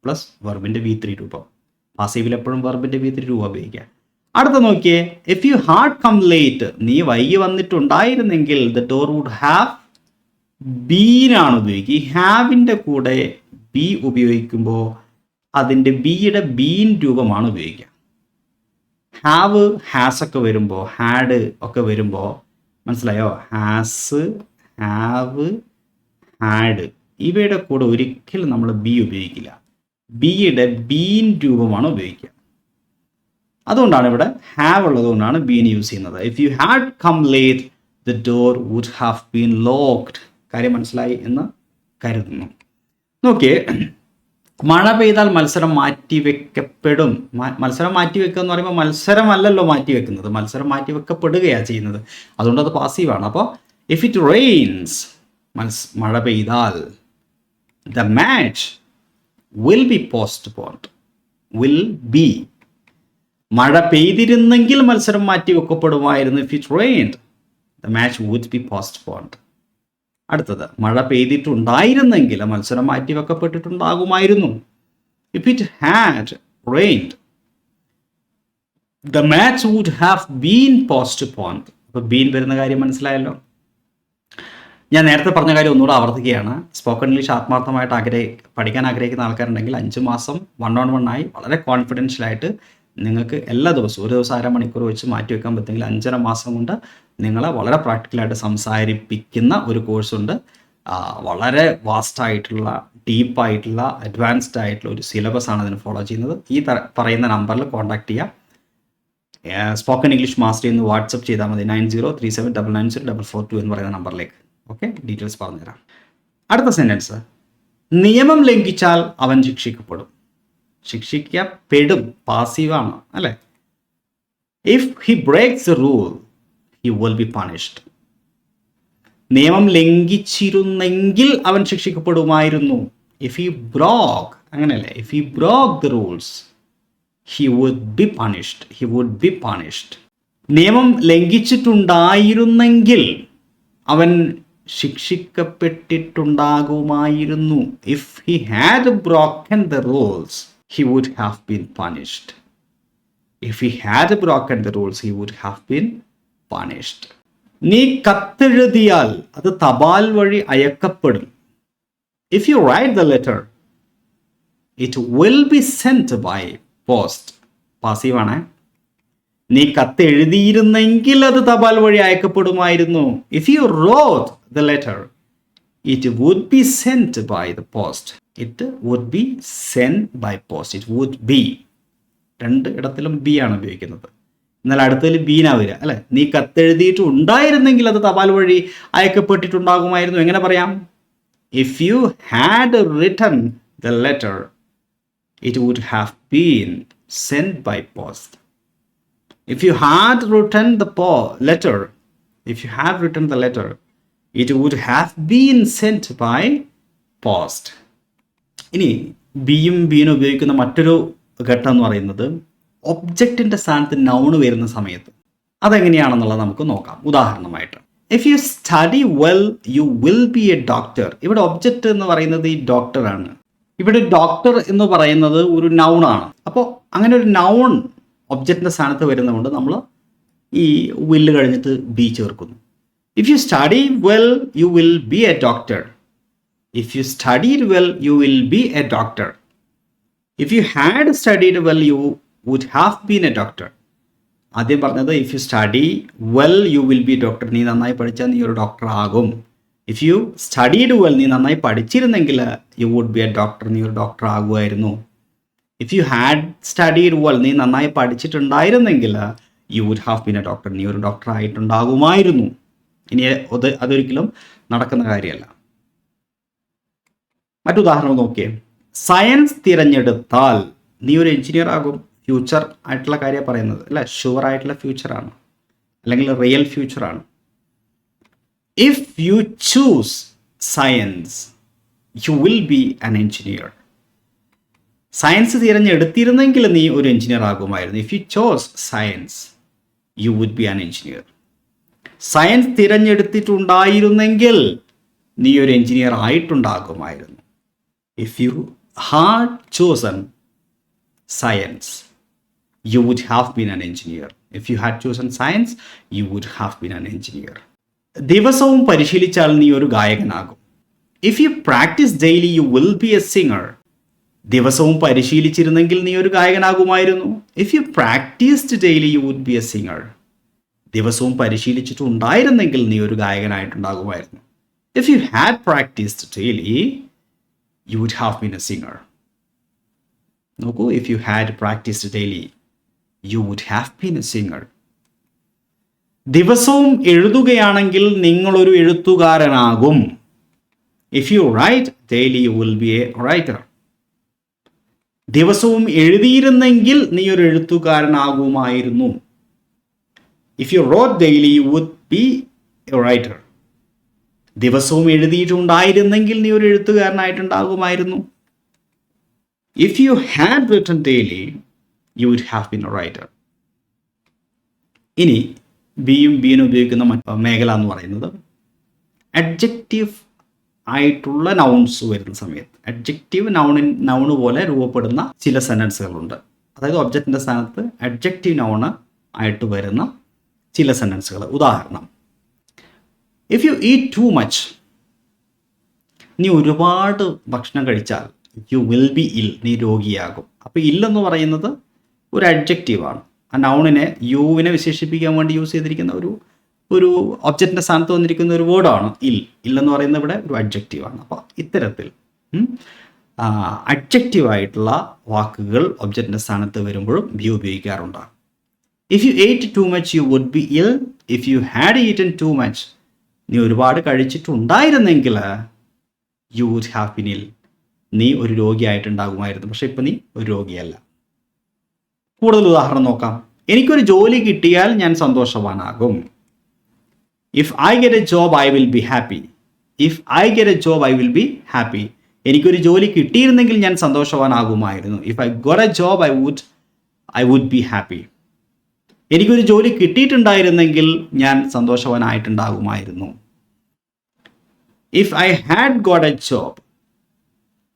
plus വെർബിൻ്റെ V3 രൂപം. പാസീവിൽ എപ്പോഴും വെർബിൻ്റെ V3 രൂപം ഉപയോഗിക്കുക. അടുത്ത നോക്കിയേ. If you had come late, നീ വൈകി വന്നിട്ടുണ്ടായിരുന്നെങ്കിൽ ദ ഡോർ വുഡ് ഹാവ് ബീനാണ് ഉപയോഗിക്കുക. ഈ ഹാവിൻ്റെ കൂടെ ബി ഉപയോഗിക്കുമ്പോൾ അതിൻ്റെ ബിയുടെ ബീൻ രൂപമാണ് ഉപയോഗിക്കുക. ഹാവ്, ഹാസ് ഒക്കെ വരുമ്പോൾ, ഹാഡ് ഒക്കെ വരുമ്പോൾ മനസ്സിലായോ? ഹാസ്, ഹാവ്, ഹാഡ് ഇവയുടെ കൂടെ ഒരിക്കലും നമ്മൾ ബി ഉപയോഗിക്കില്ല. ബിയുടെ ബീൻ രൂപമാണ് ഉപയോഗിക്കുക. അതുകൊണ്ടാണ് ഇവിടെ ഹാവ് ഉള്ളതുകൊണ്ടാണ് ബീൻ യൂസ് ചെയ്യുന്നത്. If you had come late the door would have been locked. കാര്യം മനസ്സിലായി എന്ന് കരുതുന്നു. നോക്കിയേ, മഴ പെയ്താൽ മത്സരം മാറ്റിവെക്കപ്പെടും. മത്സരം മാറ്റിവെക്കുക എന്ന് പറയുമ്പോൾ മത്സരമല്ലല്ലോ മാറ്റിവെക്കുന്നത്, മത്സരം മാറ്റിവെക്കപ്പെടുകയാണ് ചെയ്യുന്നത്. അതുകൊണ്ട് അത് പാസീവാണ്. അപ്പോൾ ഇഫ് ഇറ്റ് റെയിൻസ്, മഴ പെയ്താൽ, the match will be postponed. Will be, മഴ പെയ്തിരുന്നെങ്കിൽ മത്സരം മാറ്റിവെക്കപ്പെടുമായിരുന്നു. If it rained the match would be postponed. അടുത്തത്, മഴ പെയ്തിട്ടുണ്ടായിരുന്നെങ്കിൽ മത്സരം മാറ്റിവെക്കപ്പെട്ടിട്ടുണ്ടാകുമായിരുന്നു. If it had rained the match would have been postponed. അപ്പോൾ ബീൻ വരുന്ന കാര്യം മനസ്സിലായല്ലോ. ഞാൻ നേരത്തെ പറഞ്ഞ കാര്യം ഒന്നുകൂടെ ആവർത്തിക്കുകയാണ്. സ്പോക്കൺ ഇംഗ്ലീഷ് ആത്മാർത്ഥമായിട്ട് പഠിക്കാൻ ആഗ്രഹിക്കുന്ന ആൾക്കാരുണ്ടെങ്കിൽ 5 മാസം 1-on-1 ആയി വളരെ കോൺഫിഡൻഷ്യലായിട്ട് നിങ്ങൾക്ക് എല്ലാ ദിവസവും ഒരു ദിവസം 1/2 മണിക്കൂർ വെച്ച് മാറ്റിവെക്കാൻ പറ്റുമെങ്കിൽ 5.5 മാസം കൊണ്ട് നിങ്ങളെ വളരെ പ്രാക്ടിക്കലായിട്ട് സംസാരിപ്പിക്കുന്ന ഒരു കോഴ്സുണ്ട്. വളരെ വാസ്റ്റായിട്ടുള്ള, ഡീപ്പായിട്ടുള്ള, അഡ്വാൻസ്ഡ് ആയിട്ടുള്ള ഒരു സിലബസ് ആണ് അതിന് ഫോളോ ചെയ്യുന്നത്. ഈ പറയുന്ന നമ്പറിൽ കോൺടാക്ട് ചെയ്യുക. സ്പോക്കൺ ഇംഗ്ലീഷ് മാസ്റ്റർ എന്ന് വാട്സപ്പ് ചെയ്താൽ മതി. 9037990442 എന്ന് പറയുന്ന നമ്പറിലേക്ക്. ഓക്കെ, ഡീറ്റെയിൽസ് പറഞ്ഞുതരാം. അടുത്ത സെൻറ്റൻസ്, നിയമം ലംഘിച്ചാൽ അവൻ ശിക്ഷിക്കപ്പെടും. ശിക്ഷിക്കപ്പെടും പാസീവാണ് അല്ലേ. If he breaks the rule he will be punished. നിയമം ലംഘിച്ചിരുന്നെങ്കിൽ അവൻ ശിക്ഷിക്കപ്പെടുമായിരുന്നു. ഇഫ് ഹി ബ്രോക്ക്, അങ്ങനെയല്ലേ, if he broke the rules he would be punished. He would be punished. നിയമം ലംഘിച്ചിട്ടുണ്ടായിരുന്നെങ്കിൽ അവൻ ശിക്ഷിക്കപ്പെട്ടിട്ടുണ്ടാകുമായിരുന്നു. If he had broken the rules he would have been punished. If he had broken the rules, he would have been punished. നീ കത്തെഴുതിയാൽ അത് തപാൽ വഴി അയക്കപ്പെടും. If you write the letter, it will be sent by post. പാസീവാണ്. നീ കത്തെഴുതിയിരുന്നെങ്കിൽ അത് തപാൽ വഴി അയക്കപ്പെടുമായിരുന്നു. If you wrote the letter, It would be sent by the post. It would be sent by post. It would be. രണ്ട് ഇടത്തിലും B ആണ് ഉപയോഗിക്കുന്നത്. എന്നാൽ അടുത്തതിൽ ബീനാ വരിക അല്ലേ. നീ കത്തെഴുതിയിട്ട് ഉണ്ടായിരുന്നെങ്കിൽ അത് തപാൽ വഴി അയക്കപ്പെട്ടിട്ടുണ്ടാകുമായിരുന്നു. എങ്ങനെ പറയാം? If you had written the letter it would have been sent by post. If you had written the letter, it would have been sent by post. ഇനി ബിയും ബീനും ഉപയോഗിക്കുന്ന മറ്റൊരു ഘട്ടം എന്ന് പറയുന്നത് ഒബ്ജക്റ്റിൻ്റെ സ്ഥാനത്ത് നൗൺ വരുന്ന സമയത്ത്. അതെങ്ങനെയാണെന്നുള്ളത് നമുക്ക് നോക്കാം. ഉദാഹരണമായിട്ട്, if you study well you will be a doctor. ഇവിടെ ഒബ്ജക്റ്റ് എന്ന് പറയുന്നത് ഈ ഡോക്ടറാണ്. ഇവിടെ ഡോക്ടർ എന്ന് പറയുന്നത് ഒരു നൗണാണ്. അപ്പോൾ അങ്ങനെ ഒരു നൗൺ ഒബ്ജക്റ്റിൻ്റെ സ്ഥാനത്ത് വരുന്നതുകൊണ്ട് നമ്മൾ ഈ വില്ല് കഴിഞ്ഞിട്ട് ബി ചേർക്കുന്നു. If you study well you will be a doctor. If you studied well you will be a doctor. If you had studied well you would have been a doctor. ആദ്യം പറഞ്ഞത് if you study well you will be doctor. നീ നന്നായി പഠിച്ചാൽ നീ ഒരു doctor ആകും. If you studied well, നീ നന്നായി പഠിച്ചിരുന്നെങ്കിൽ you would be a doctor, നീ ഒരു ഡോക്ടർ ആകുമായിരുന്നു. If you had studied well, നീ നന്നായി പഠിച്ചിട്ടുണ്ടായിരുന്നെങ്കിൽ you would have been a doctor, നീ ഒരു ഡോക്ടർ ആയിട്ടുണ്ടാകുമായിരുന്നു. ഇനി അതൊരിക്കലും നടക്കുന്ന കാര്യമല്ല. മറ്റുദാഹരണം നോക്കിയേ. സയൻസ് തിരഞ്ഞെടുത്താൽ നീ ഒരു എഞ്ചിനീയർ ആകും. ഫ്യൂച്ചർ ആയിട്ടുള്ള കാര്യമാണ് പറയുന്നത് അല്ലേ. ഷുവർ ആയിട്ടുള്ള ഫ്യൂച്ചറാണ്, അല്ലെങ്കിൽ റിയൽ ഫ്യൂച്ചറാണ്. If you choose science, you will be an engineer. Science തിരഞ്ഞെടുത്തിരുന്നെങ്കിൽ നീ ഒരു എഞ്ചിനീയർ ആകുമായിരുന്നു. If you chose science you would be an engineer. Science തിരഞ്ഞെടുത്തിട്ടുണ്ടായിരുന്നെങ്കിൽ നീ ഒരു എഞ്ചിനീയർ ആയിട്ടുണ്ടാകുമായിരുന്നു. If you had chosen science you would have been an engineer. If you had chosen science you would have been an engineer. ദിവസവും പരിശീലിച്ചാൽ നീ ഒരു ഗായകനാകും. If you practice daily you will be a singer. ദിവസവും പരിശീലിച്ചിരുന്നെങ്കിൽ നീ ഒരു ഗായകനാകുമായിരുന്നു. If you practiced daily you would be a singer. ദിവസവും പരിശീലിച്ചിട്ടുണ്ടായിരുന്നെങ്കിൽ നീ ഒരു ഗായകനായിട്ടുണ്ടാകുമായിരുന്നു. If you had practiced daily you would have been a singer. നോക്കൂ, if you had practiced daily you would have been a singer. ദിവസവും എഴുതുകയാണെങ്കിൽ നിങ്ങളൊരു എഴുത്തുകാരനാകും. If you write daily you will be a writer. ദിവസവും എഴുതിയിരുന്നെങ്കിൽ നീ ഒരു എഴുത്തുകാരനാകുമായിരുന്നു. If you wrote daily you would be a writer. ദിവസവും എഴുതിയിട്ടുണ്ടായിരുന്നെങ്കിൽ നീ ഒരു എഴുത്തുകാരനായിട്ടുണ്ടാകുമായിരുന്നു. If you had written daily you would have been a writer. ഇനി ബിയും ബീനും ഉപയോഗിക്കുന്ന മേഖല എന്ന് പറയുന്നത് അഡ്ജക്റ്റീവ് ആയിട്ടുള്ള നൗൺസ് വരുന്ന സമയത്ത്. അഡ്ജക്റ്റീവ് നൗണ് പോലെ രൂപപ്പെടുന്ന ചില സെൻറ്റൻസുകളുണ്ട്. അതായത് ഒബ്ജക്റ്റിൻ്റെ സ്ഥാനത്ത് അഡ്ജക്റ്റീവ് നൗണ് ആയിട്ട് വരുന്ന ചില സെൻറ്റൻസുകൾ. ഉദാഹരണം, if you eat to much. നീ ഒരുപാട് ഭക്ഷണം കഴിച്ചാൽ യു വിൽ ബി ഇൽ, നീ രോഗിയാകും. അപ്പോൾ ഇല്ലെന്ന് പറയുന്നത് ഒരു അഡ്ജക്റ്റീവാണ്. ആ നൗണിനെ യുവിനെ വിശേഷിപ്പിക്കാൻ വേണ്ടി യൂസ് ചെയ്തിരിക്കുന്ന ഒരു ഒബ്ജക്റ്റിൻ്റെ സ്ഥാനത്ത് വന്നിരിക്കുന്ന ഒരു വേർഡാണ് ഇല്ലെന്ന് പറയുന്നത് ഇവിടെ ഒരു അഡ്ജക്റ്റീവാണ്. അപ്പോൾ ഇത്തരത്തിൽ അഡ്ജക്റ്റീവായിട്ടുള്ള വാക്കുകൾ ഒബ്ജക്റ്റിൻ്റെ സ്ഥാനത്ത് വരുമ്പോഴും ബി ഉപയോഗിക്കാറുണ്ട്. If you ate too much you would be ill. If you had eaten too much, നീ ഒരുപാട് കഴിച്ചിട്ടുണ്ടായിരുന്നെങ്കിൽ you would have been ill, നീ ഒരു രോഗിയായിട്ടുണ്ടാകുമായിരുന്നു. പക്ഷെ ഇപ്പം നീ ഒരു രോഗിയല്ല. കൂടുതൽ ഉദാഹരണം നോക്കാം. എനിക്കൊരു ജോലി കിട്ടിയാൽ ഞാൻ സന്തോഷവാനാകും. If I get a job I will be happy. If I get a job I will be happy. എനിക്കൊരു ജോലി കിട്ടിയിരുന്നെങ്കിൽ ഞാൻ സന്തോഷവാനാകുമായിരുന്നു. If I got a job I would be happy. എനിക്കൊരു ജോലി കിട്ടിയിട്ടുണ്ടായിരുന്നെങ്കിൽ ഞാൻ സന്തോഷവാനായിട്ടുണ്ടാകുമായിരുന്നു. If I had got a job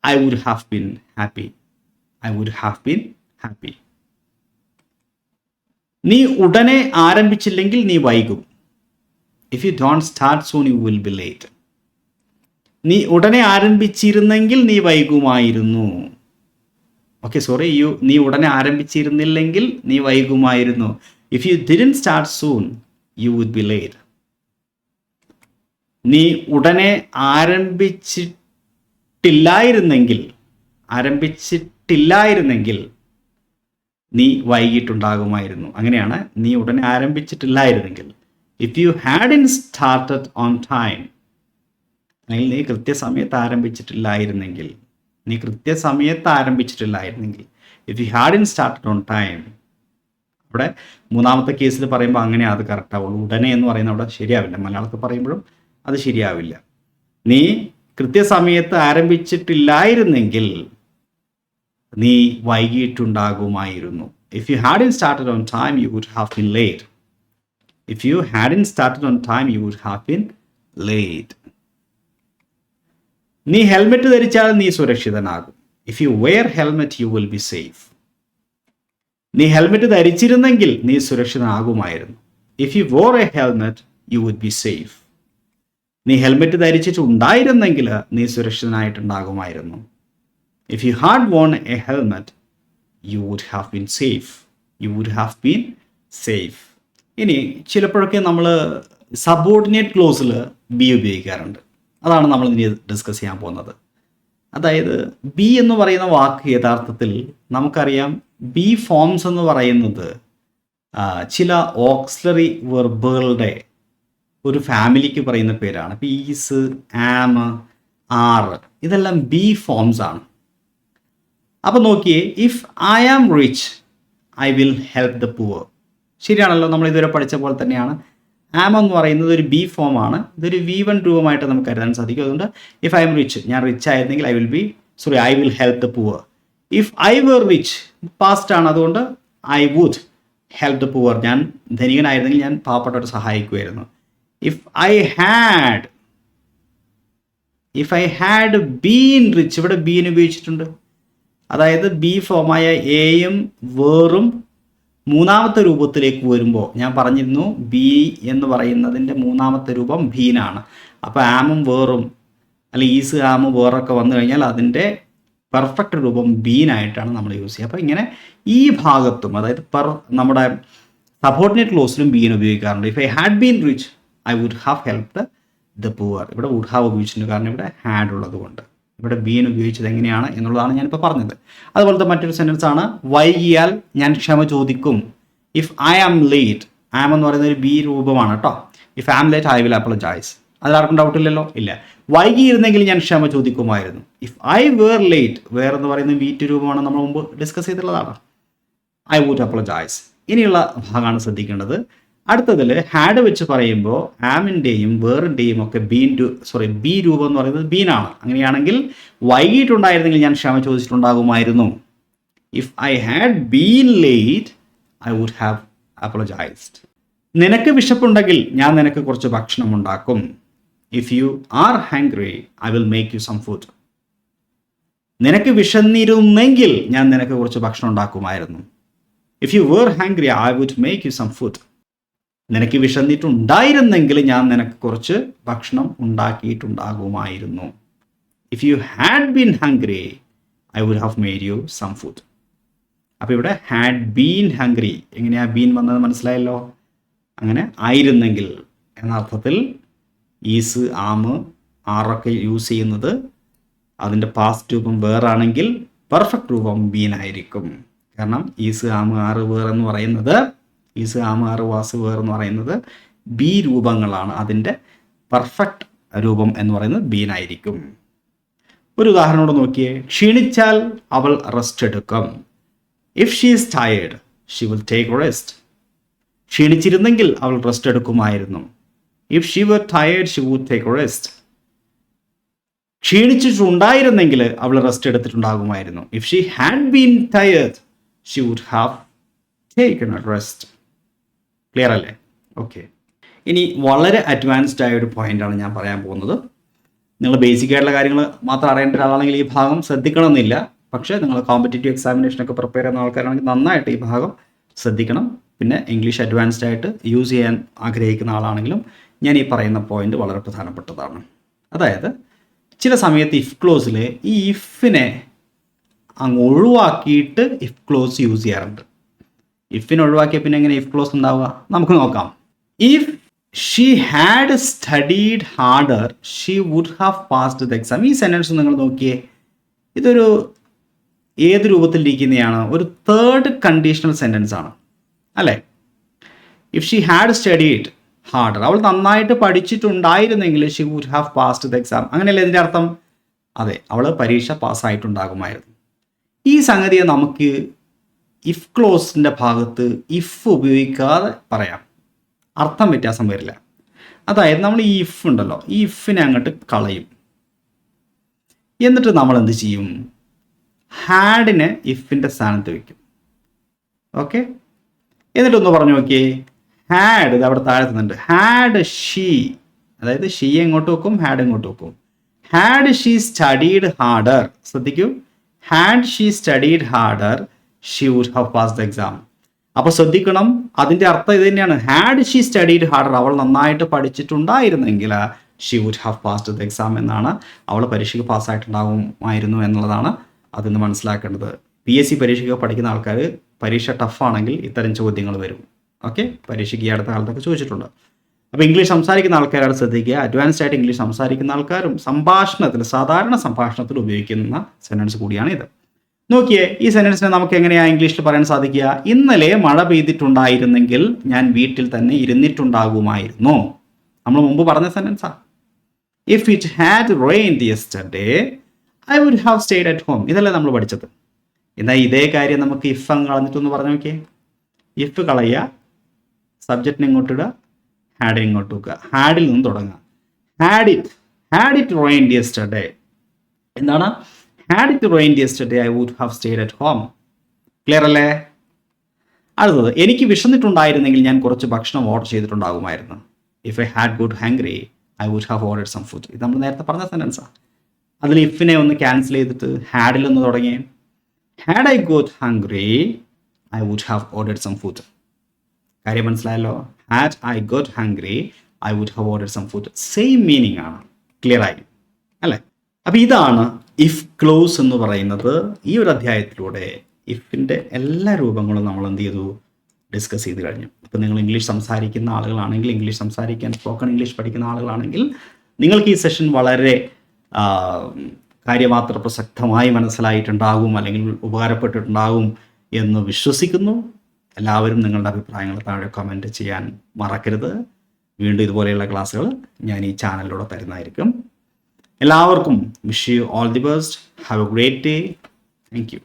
I would have been happy. I would have been happy. നീ ഉടനെ ആരംഭിച്ചില്ലെങ്കിൽ നീ വൈകും. If you don't start soon you will B late. നീ ഉടനെ ആരംഭിച്ചിരുന്നെങ്കിൽ നീ വൈകുമായിരുന്നു. നീ ഉടനെ ആരംഭിച്ചിരുന്നില്ലെങ്കിൽ നീ വൈകുമായിരുന്നു. If you didn't start soon you would be late. നീ ഉടനെ ആരംഭിച്ചിട്ടില്ലായിരുന്നെങ്കിൽ നീ വൈകിട്ടുണ്ടാകുമായിരുന്നു. അങ്ങനെയാണ്, നീ ഉടനെ ആരംഭിച്ചിട്ടില്ലായിരുന്നെങ്കിൽ. If you hadn't started on time, അല്ലെങ്കിൽ നീ കൃത്യസമയത്ത് ആരംഭിച്ചിട്ടില്ലായിരുന്നെങ്കിൽ. If you hadn't started on time. അവിടെ മൂന്നാമത്തെ കേസിൽ പറയുമ്പോൾ അങ്ങനെയാണ് അത് കറക്റ്റ് ആവുള്ളൂ. ഉടനെ എന്ന് പറയുന്നത് അവിടെ ശരിയാവില്ല. മലയാളത്തിൽ പറയുമ്പോഴും അത് ശരിയാവില്ല. നീ കൃത്യസമയത്ത് ആരംഭിച്ചിട്ടില്ലായിരുന്നെങ്കിൽ നീ വൈകിട്ടുണ്ടാകുമായിരുന്നു. If you hadn't started on time you would have been late. നീ ഹെൽമെറ്റ് ധരിച്ചാൽ നീ സുരക്ഷിതനാകും. If you wear helmet you will be safe. നീ ഹെൽമെറ്റ് ധരിച്ചിരുന്നെങ്കിൽ നീ സുരക്ഷിതനാകുമായിരുന്നു. If you wore a helmet you would be safe. നീ ഹെൽമെറ്റ് ധരിച്ചിട്ടുണ്ടായിരുന്നെങ്കിൽ നീ സുരക്ഷിതനായിട്ടുണ്ടാകുമായിരുന്നു. If you had worn a helmet you would have been safe. ഇനി ചിലപ്പോഴൊക്കെ നമ്മൾ സബോർഡിനേറ്റ് ക്ലോസിൽ ബി ഉപയോഗിക്കാറുണ്ട്. അതാണ് നമ്മൾ ഇനി ഡിസ്കസ് ചെയ്യാൻ പോകുന്നത്. അതായത് ബി എന്ന് പറയുന്ന വാക്ക് യഥാർത്ഥത്തിൽ നമുക്കറിയാം, ബി ഫോംസ് എന്ന് പറയുന്നത് ചില ഓക്സിലറി വെർബുകളുടെ ഒരു ഫാമിലിക്ക് പറയുന്ന പേരാണ്. ഇപ്പോൾ ഈസ്, ആം, ആർ ഇതെല്ലാം ബി ഫോംസ് ആണ്. അപ്പോൾ നോക്കിയേ, if I am rich I will help the poor. ശരിയാണല്ലോ, നമ്മൾ ഇതുവരെ പഠിച്ച പോലെ തന്നെയാണ്. ആം എന്ന് പറയുന്നത് ഒരു ബി ഫോമാണ്. ഇതൊരു V1 രൂപമായിട്ട് നമുക്ക് കരുതാൻ സാധിക്കും. അതുകൊണ്ട് ഇഫ് ഐ എം റിച്ച്, ഞാൻ റിച്ച് ആയിരുന്നെങ്കിൽ I will help the poor. If I were rich, past ആണ്, അതുകൊണ്ട് I would help the poor. ഞാൻ ധനികനായിരുന്നെങ്കിൽ ഞാൻ പാവപ്പെട്ടവരെ സഹായിക്കുമായിരുന്നു. If I had been rich, ഇവിടെ ബീൻ ഉപയോഗിച്ചിട്ടുണ്ട്. അതായത് ബി ഫോമായ എയും വേറും മൂന്നാമത്തെ രൂപത്തിലേക്ക് വരുമ്പോൾ ഞാൻ പറഞ്ഞിരുന്നു, ബി എന്ന് പറയുന്നതിൻ്റെ മൂന്നാമത്തെ രൂപം ബീനാണ്. അപ്പോൾ ആമും വേറും അല്ലെങ്കിൽ ഈസ്, ആമും വേറൊക്കെ വന്നു കഴിഞ്ഞാൽ അതിൻ്റെ പെർഫെക്റ്റ് രൂപം ബീനായിട്ടാണ് നമ്മൾ യൂസ് ചെയ്യുക. അപ്പോൾ ഇങ്ങനെ ഈ ഭാഗത്തും, അതായത് നമ്മുടെ സബോർഡിനേറ്റ് ക്ലോസിലും ബീൻ ഉപയോഗിക്കാറുണ്ട്. If I had been rich I would have helped the poor. ഇവിടെ വുഡ് ഹാവ് ഉപയോഗിച്ചിട്ടുണ്ട്, കാരണം ഇവിടെ ഹാഡ് ഉള്ളത് കൊണ്ട്. ഇവിടെ ബീൻ ഉപയോഗിച്ചത് എങ്ങനെയാണ് എന്നുള്ളതാണ് ഞാനിപ്പോൾ പറഞ്ഞത്. അതുപോലത്തെ മറ്റൊരു സെൻറ്റൻസ് ആണ്, വൈകിയാൽ ഞാൻ ക്ഷമ ചോദിക്കും. If I am late, am എന്ന് പറയുന്ന ഒരു ബി രൂപമാണ് കേട്ടോ. If I am late I will apologise. അതിലാർക്കും ഡൗട്ട് ഇല്ലല്ലോ? ഇല്ല. വൈകിയിരുന്നെങ്കിൽ ഞാൻ ക്ഷമ ചോദിക്കുമായിരുന്നു. If I were late, were എന്ന് പറയുന്ന V2 രൂപമാണ്, നമ്മൾ മുമ്പ് ഡിസ്കസ് ചെയ്തിട്ടുള്ളതാണ്. I would apologise. ഇനിയുള്ള ഭാഗമാണ് ശ്രദ്ധിക്കേണ്ടത്. അടുത്തതിൽ ഹാഡ് വെച്ച് പറയുമ്പോൾ ആമിൻ്റെയും വേറിൻ്റെയും ഒക്കെ ബി രൂപം എന്ന് പറയുന്നത് ബീനാണ്. അങ്ങനെയാണെങ്കിൽ വൈകിട്ടുണ്ടായിരുന്നെങ്കിൽ ഞാൻ ക്ഷമ ചോദിച്ചിട്ടുണ്ടാകുമായിരുന്നു. If I had been late I would have apologised. നിനക്ക് വിശപ്പുണ്ടെങ്കിൽ ഞാൻ നിനക്ക് കുറച്ച് ഭക്ഷണം ഉണ്ടാക്കും. If you are hungry I will make you some food. നിനക്ക് വിശന്നിരുന്നെങ്കിൽ ഞാൻ നിനക്ക് കുറച്ച് ഭക്ഷണം ഉണ്ടാക്കുമായിരുന്നു. If you were hungry I would make you some food. നിനക്ക് വിശന്നിട്ടുണ്ടായിരുന്നെങ്കിൽ ഞാൻ നിനക്ക് കുറച്ച് ഭക്ഷണം ഉണ്ടാക്കിയിട്ടുണ്ടാകുമായിരുന്നു. If you had been hungry I would have made you some food. അപ്പോൾ ഇവിടെ ഹാഡ് ബീൻ ഹംഗ്രി, എങ്ങനെയാണ് ബീൻ വന്നത് മനസ്സിലായല്ലോ? അങ്ങനെ ആയിരുന്നെങ്കിൽ എന്ന അർത്ഥത്തിൽ ഈസ്, ആമ്, ആറൊക്കെ യൂസ് ചെയ്യുന്നത് അതിൻ്റെ പാസ്റ്റ് രൂപം വേറാണെങ്കിൽ പെർഫെക്റ്റ് രൂപം ബീൻ ആയിരിക്കും. കാരണം ഈസ്, ആമ്, ആറ്, വേർ എന്ന് പറയുന്നത്, ഈസ്, ആമ്, ആറ്, വാസ്, വേർ എന്ന് പറയുന്നത് ബി രൂപങ്ങളാണ്. അതിൻ്റെ പെർഫെക്റ്റ് രൂപം എന്ന് പറയുന്നത് ബീൻ ആയിരിക്കും. ഒരു ഉദാഹരണോട് നോക്കിയേ. ക്ഷീണിച്ചാൽ അവൾ റെസ്റ്റ് എടുക്കും. If she is tired she will take rest. ക്ഷീണിച്ചിരുന്നെങ്കിൽ അവൾ റെസ്റ്റ് എടുക്കുമായിരുന്നു. If she were tired she would take rest. ക്ഷീണിച്ചിട്ടുണ്ടായിരുന്നെങ്കിൽ അവൾ റെസ്റ്റ് എടുത്തിട്ടുണ്ടാകുമായിരുന്നു. If she had been tired she would have taken a rest. Clear അല്ലേ? Okay. ഇനി വളരെ advanced ആയ ഒരു പോയിന്റാണ് ഞാൻ പറയാൻ പോകുന്നത്. നിങ്ങൾ ബേസിക് ആയിട്ടുള്ള കാര്യങ്ങൾ മാത്രം അറിയേണ്ട ഒരാളാണെങ്കിൽ ഈ ഭാഗം ശ്രദ്ധിക്കണമെന്നില്ല. പക്ഷേ നിങ്ങൾ കോമ്പറ്റേറ്റീവ് എക്സാമിനേഷനൊക്കെ പ്രിപ്പയർ ചെയ്യുന്ന ആൾക്കാരാണെങ്കിൽ നന്നായിട്ട് ഈ ഭാഗം ശ്രദ്ധിക്കണം. പിന്നെ ഇംഗ്ലീഷ് അഡ്വാൻസ്ഡ് ആയിട്ട് യൂസ് ചെയ്യാൻ ആഗ്രഹിക്കുന്ന ആളാണെങ്കിലും ഞാൻ ഈ പറയുന്ന പോയിന്റ് വളരെ പ്രധാനപ്പെട്ടതാണ്. അതായത് ചില സമയത്ത് ഇഫ് ക്ലോസിൽ ഈ ഇഫിനെ അങ്ങ് ഒഴിവാക്കിയിട്ട് ഇഫ് ക്ലോസ് യൂസ് ചെയ്യാറുണ്ട്. ഇഫിനെ ഒഴിവാക്കിയ പിന്നെ എങ്ങനെ ഇഫ് ക്ലോസ് ഉണ്ടാവുക നമുക്ക് നോക്കാം. If she had studied harder she would have passed the exam. ഈ സെൻറ്റൻസ് നിങ്ങൾ നോക്കിയേ, ഇതൊരു ഏത് രൂപത്തിലിരിക്കുന്നതാണ്? ഒരു തേർഡ് കണ്ടീഷണൽ സെൻറ്റൻസ് ആണ് അല്ലേ? If she had studied harder, അവൾ നന്നായിട്ട് പഠിച്ചിട്ടുണ്ടായിരുന്നെങ്കിൽ she would have passed the exam. അങ്ങനെയല്ലേ ഇതിൻ്റെ അർത്ഥം? അതെ, അവൾ പരീക്ഷ പാസ്സായിട്ടുണ്ടാകുമായിരുന്നു. ഈ സംഗതിയെ നമുക്ക് ഇഫ് ക്ലോസിൻ്റെ ഭാഗത്ത് ഇഫ് ഉപയോഗിക്കാതെ പറയാം, അർത്ഥം വ്യത്യാസം വരില്ല. അതായത് നമ്മൾ ഈ ഇഫ് ഉണ്ടല്ലോ, ഈ ഇഫിനെ അങ്ങോട്ട് കളയും. എന്നിട്ട് നമ്മൾ എന്ത് ചെയ്യും? ഹാഡിനെ ഇഫിൻ്റെ സ്ഥാനത്ത് വയ്ക്കും. ഓക്കെ, എന്നിട്ടൊന്ന് പറഞ്ഞു നോക്കിയേ. ഹാഡ്, ഇത് അവിടെ താഴെ തന്നുണ്ട്. ഹാഡ് ഷീ, അതായത് ഷീ എങ്ങോട്ട് വെക്കും, ഹാഡ് എങ്ങോട്ട് വെക്കും. ഹാഡ് ഷീ സ്റ്റഡീഡ് ഹാർഡർ, ശ്രദ്ധിക്കൂ, had she studied harder she would have pass the exam. അപ്പോൾ ശ്രദ്ധിക്കണം, അതിൻ്റെ അർത്ഥം ഇത് തന്നെയാണ്. ഹാഡ് ഷീ സ്റ്റഡീഡ് ഹാർഡർ, അവൾ നന്നായിട്ട് പഠിച്ചിട്ടുണ്ടായിരുന്നെങ്കിൽ she would have passed the exam എന്നാണ്. അവൾ പരീക്ഷയ്ക്ക് പാസ്സായിട്ടുണ്ടാകുമായിരുന്നു എന്നുള്ളതാണ് അതിന്ന് മനസ്സിലാക്കേണ്ടത്. PSC പരീക്ഷയ്ക്ക് പഠിക്കുന്ന ആൾക്കാർ പരീക്ഷ ടഫാണെങ്കിൽ ഇത്തരം ചോദ്യങ്ങൾ വരും. ഓക്കെ, പരീക്ഷയ്ക്ക് ഈ അടുത്ത കാലത്തൊക്കെ ചോദിച്ചിട്ടുണ്ട്. അപ്പോൾ ഇംഗ്ലീഷ് സംസാരിക്കുന്ന ആൾക്കാരോട് ശ്രദ്ധിക്കുക. അഡ്വാൻസ്ഡ് ആയിട്ട് ഇംഗ്ലീഷ് സംസാരിക്കുന്ന ആൾക്കാരും സംഭാഷണത്തിൽ, സാധാരണ സംഭാഷണത്തിൽ ഉപയോഗിക്കുന്ന സെൻറ്റൻസ് കൂടിയാണ് ഇത്. നോക്കിയേ, ഈ സെൻറ്റൻസിനെ നമുക്ക് എങ്ങനെയാണ് ഇംഗ്ലീഷിൽ പറയാൻ സാധിക്കുക? ഇന്നലെ മഴ പെയ്തിട്ടുണ്ടായിരുന്നെങ്കിൽ ഞാൻ വീട്ടിൽ തന്നെ ഇരുന്നിട്ടുണ്ടാകുമായിരുന്നു. നമ്മൾ മുമ്പ് പറഞ്ഞ സെൻറ്റൻസാണ്. If it had rained yesterday I would have stayed at home. ഇതല്ലേ നമ്മൾ പഠിച്ചത്. എന്നാൽ ഇതേ കാര്യം നമുക്ക് ഇഫ് അങ്ങ് കളഞ്ഞിട്ടൊന്ന് പറഞ്ഞു നോക്കിയേ. ഇഫ് കളയുക, സബ്ജക്റ്റിനെ ഇങ്ങോട്ട് ഇടുക, ഹാഡിനെ ഇങ്ങോട്ട് വെക്കുക, ഹാഡിൽ നിന്ന് തുടങ്ങുക. ഹാഡ് ഇറ്റ് റെയിൻഡ് യെസ്റ്റർഡേ എന്താണ്? Had it rained yesterday I would have stayed at home. Clear അല്ലേ? അടുത്തത്, എനിക്ക് വിശന്നിട്ടുണ്ടായിരുന്നെങ്കിൽ ഞാൻ കുറച്ച് ഭക്ഷണം ഓർഡർ ചെയ്തിട്ടുണ്ടാകുമായിരുന്നു. If I had got hungry I would have ordered some food. ഇത് നമ്മൾ നേരത്തെ പറഞ്ഞ സെൻറ്റൻസാണ്. അതിൽ ഇഫിനെ ഒന്ന് ക്യാൻസൽ ചെയ്തിട്ട് ഹാഡിലൊന്ന് തുടങ്ങി. Had I got hungry I would have ordered some food. കാര്യം മനസ്സിലായല്ലോ? Had I got hungry I would have ordered some food. Same meaning ആണ്. ക്ലിയർ ആയി അല്ലേ? അപ്പോൾ ഇതാണ് ഇഫ് ക്ലോസ് എന്ന് പറയുന്നത്. ഈ ഒരു അധ്യായത്തിലൂടെ ഇഫിൻ്റെ എല്ലാ രൂപങ്ങളും നമ്മൾ എന്ത് ചെയ്തു? ഡിസ്കസ് ചെയ്ത് കഴിഞ്ഞു. അപ്പോൾ നിങ്ങൾ ഇംഗ്ലീഷ് സംസാരിക്കുന്ന ആളുകളാണെങ്കിൽ, ഇംഗ്ലീഷ് സംസാരിക്കാൻ സ്പോക്കൺ ഇംഗ്ലീഷ് പഠിക്കുന്ന ആളുകളാണെങ്കിൽ നിങ്ങൾക്ക് ഈ സെഷൻ വളരെ കാര്യമാത്ര പ്രസക്തമായി മനസ്സിലായിട്ടുണ്ടാകും, അല്ലെങ്കിൽ ഉപകാരപ്പെട്ടിട്ടുണ്ടാകും എന്ന് വിശ്വസിക്കുന്നു. എല്ലാവരും നിങ്ങളുടെ അഭിപ്രായങ്ങൾ താഴെ കമൻറ്റ് ചെയ്യാൻ മറക്കരുത്. വീണ്ടും ഇതുപോലെയുള്ള ക്ലാസ്സുകൾ ഞാൻ ഈ ചാനലിലൂടെ തരുന്നതായിരിക്കും. എല്ലാവർക്കും wish you all the best. Have A great day. Thank you.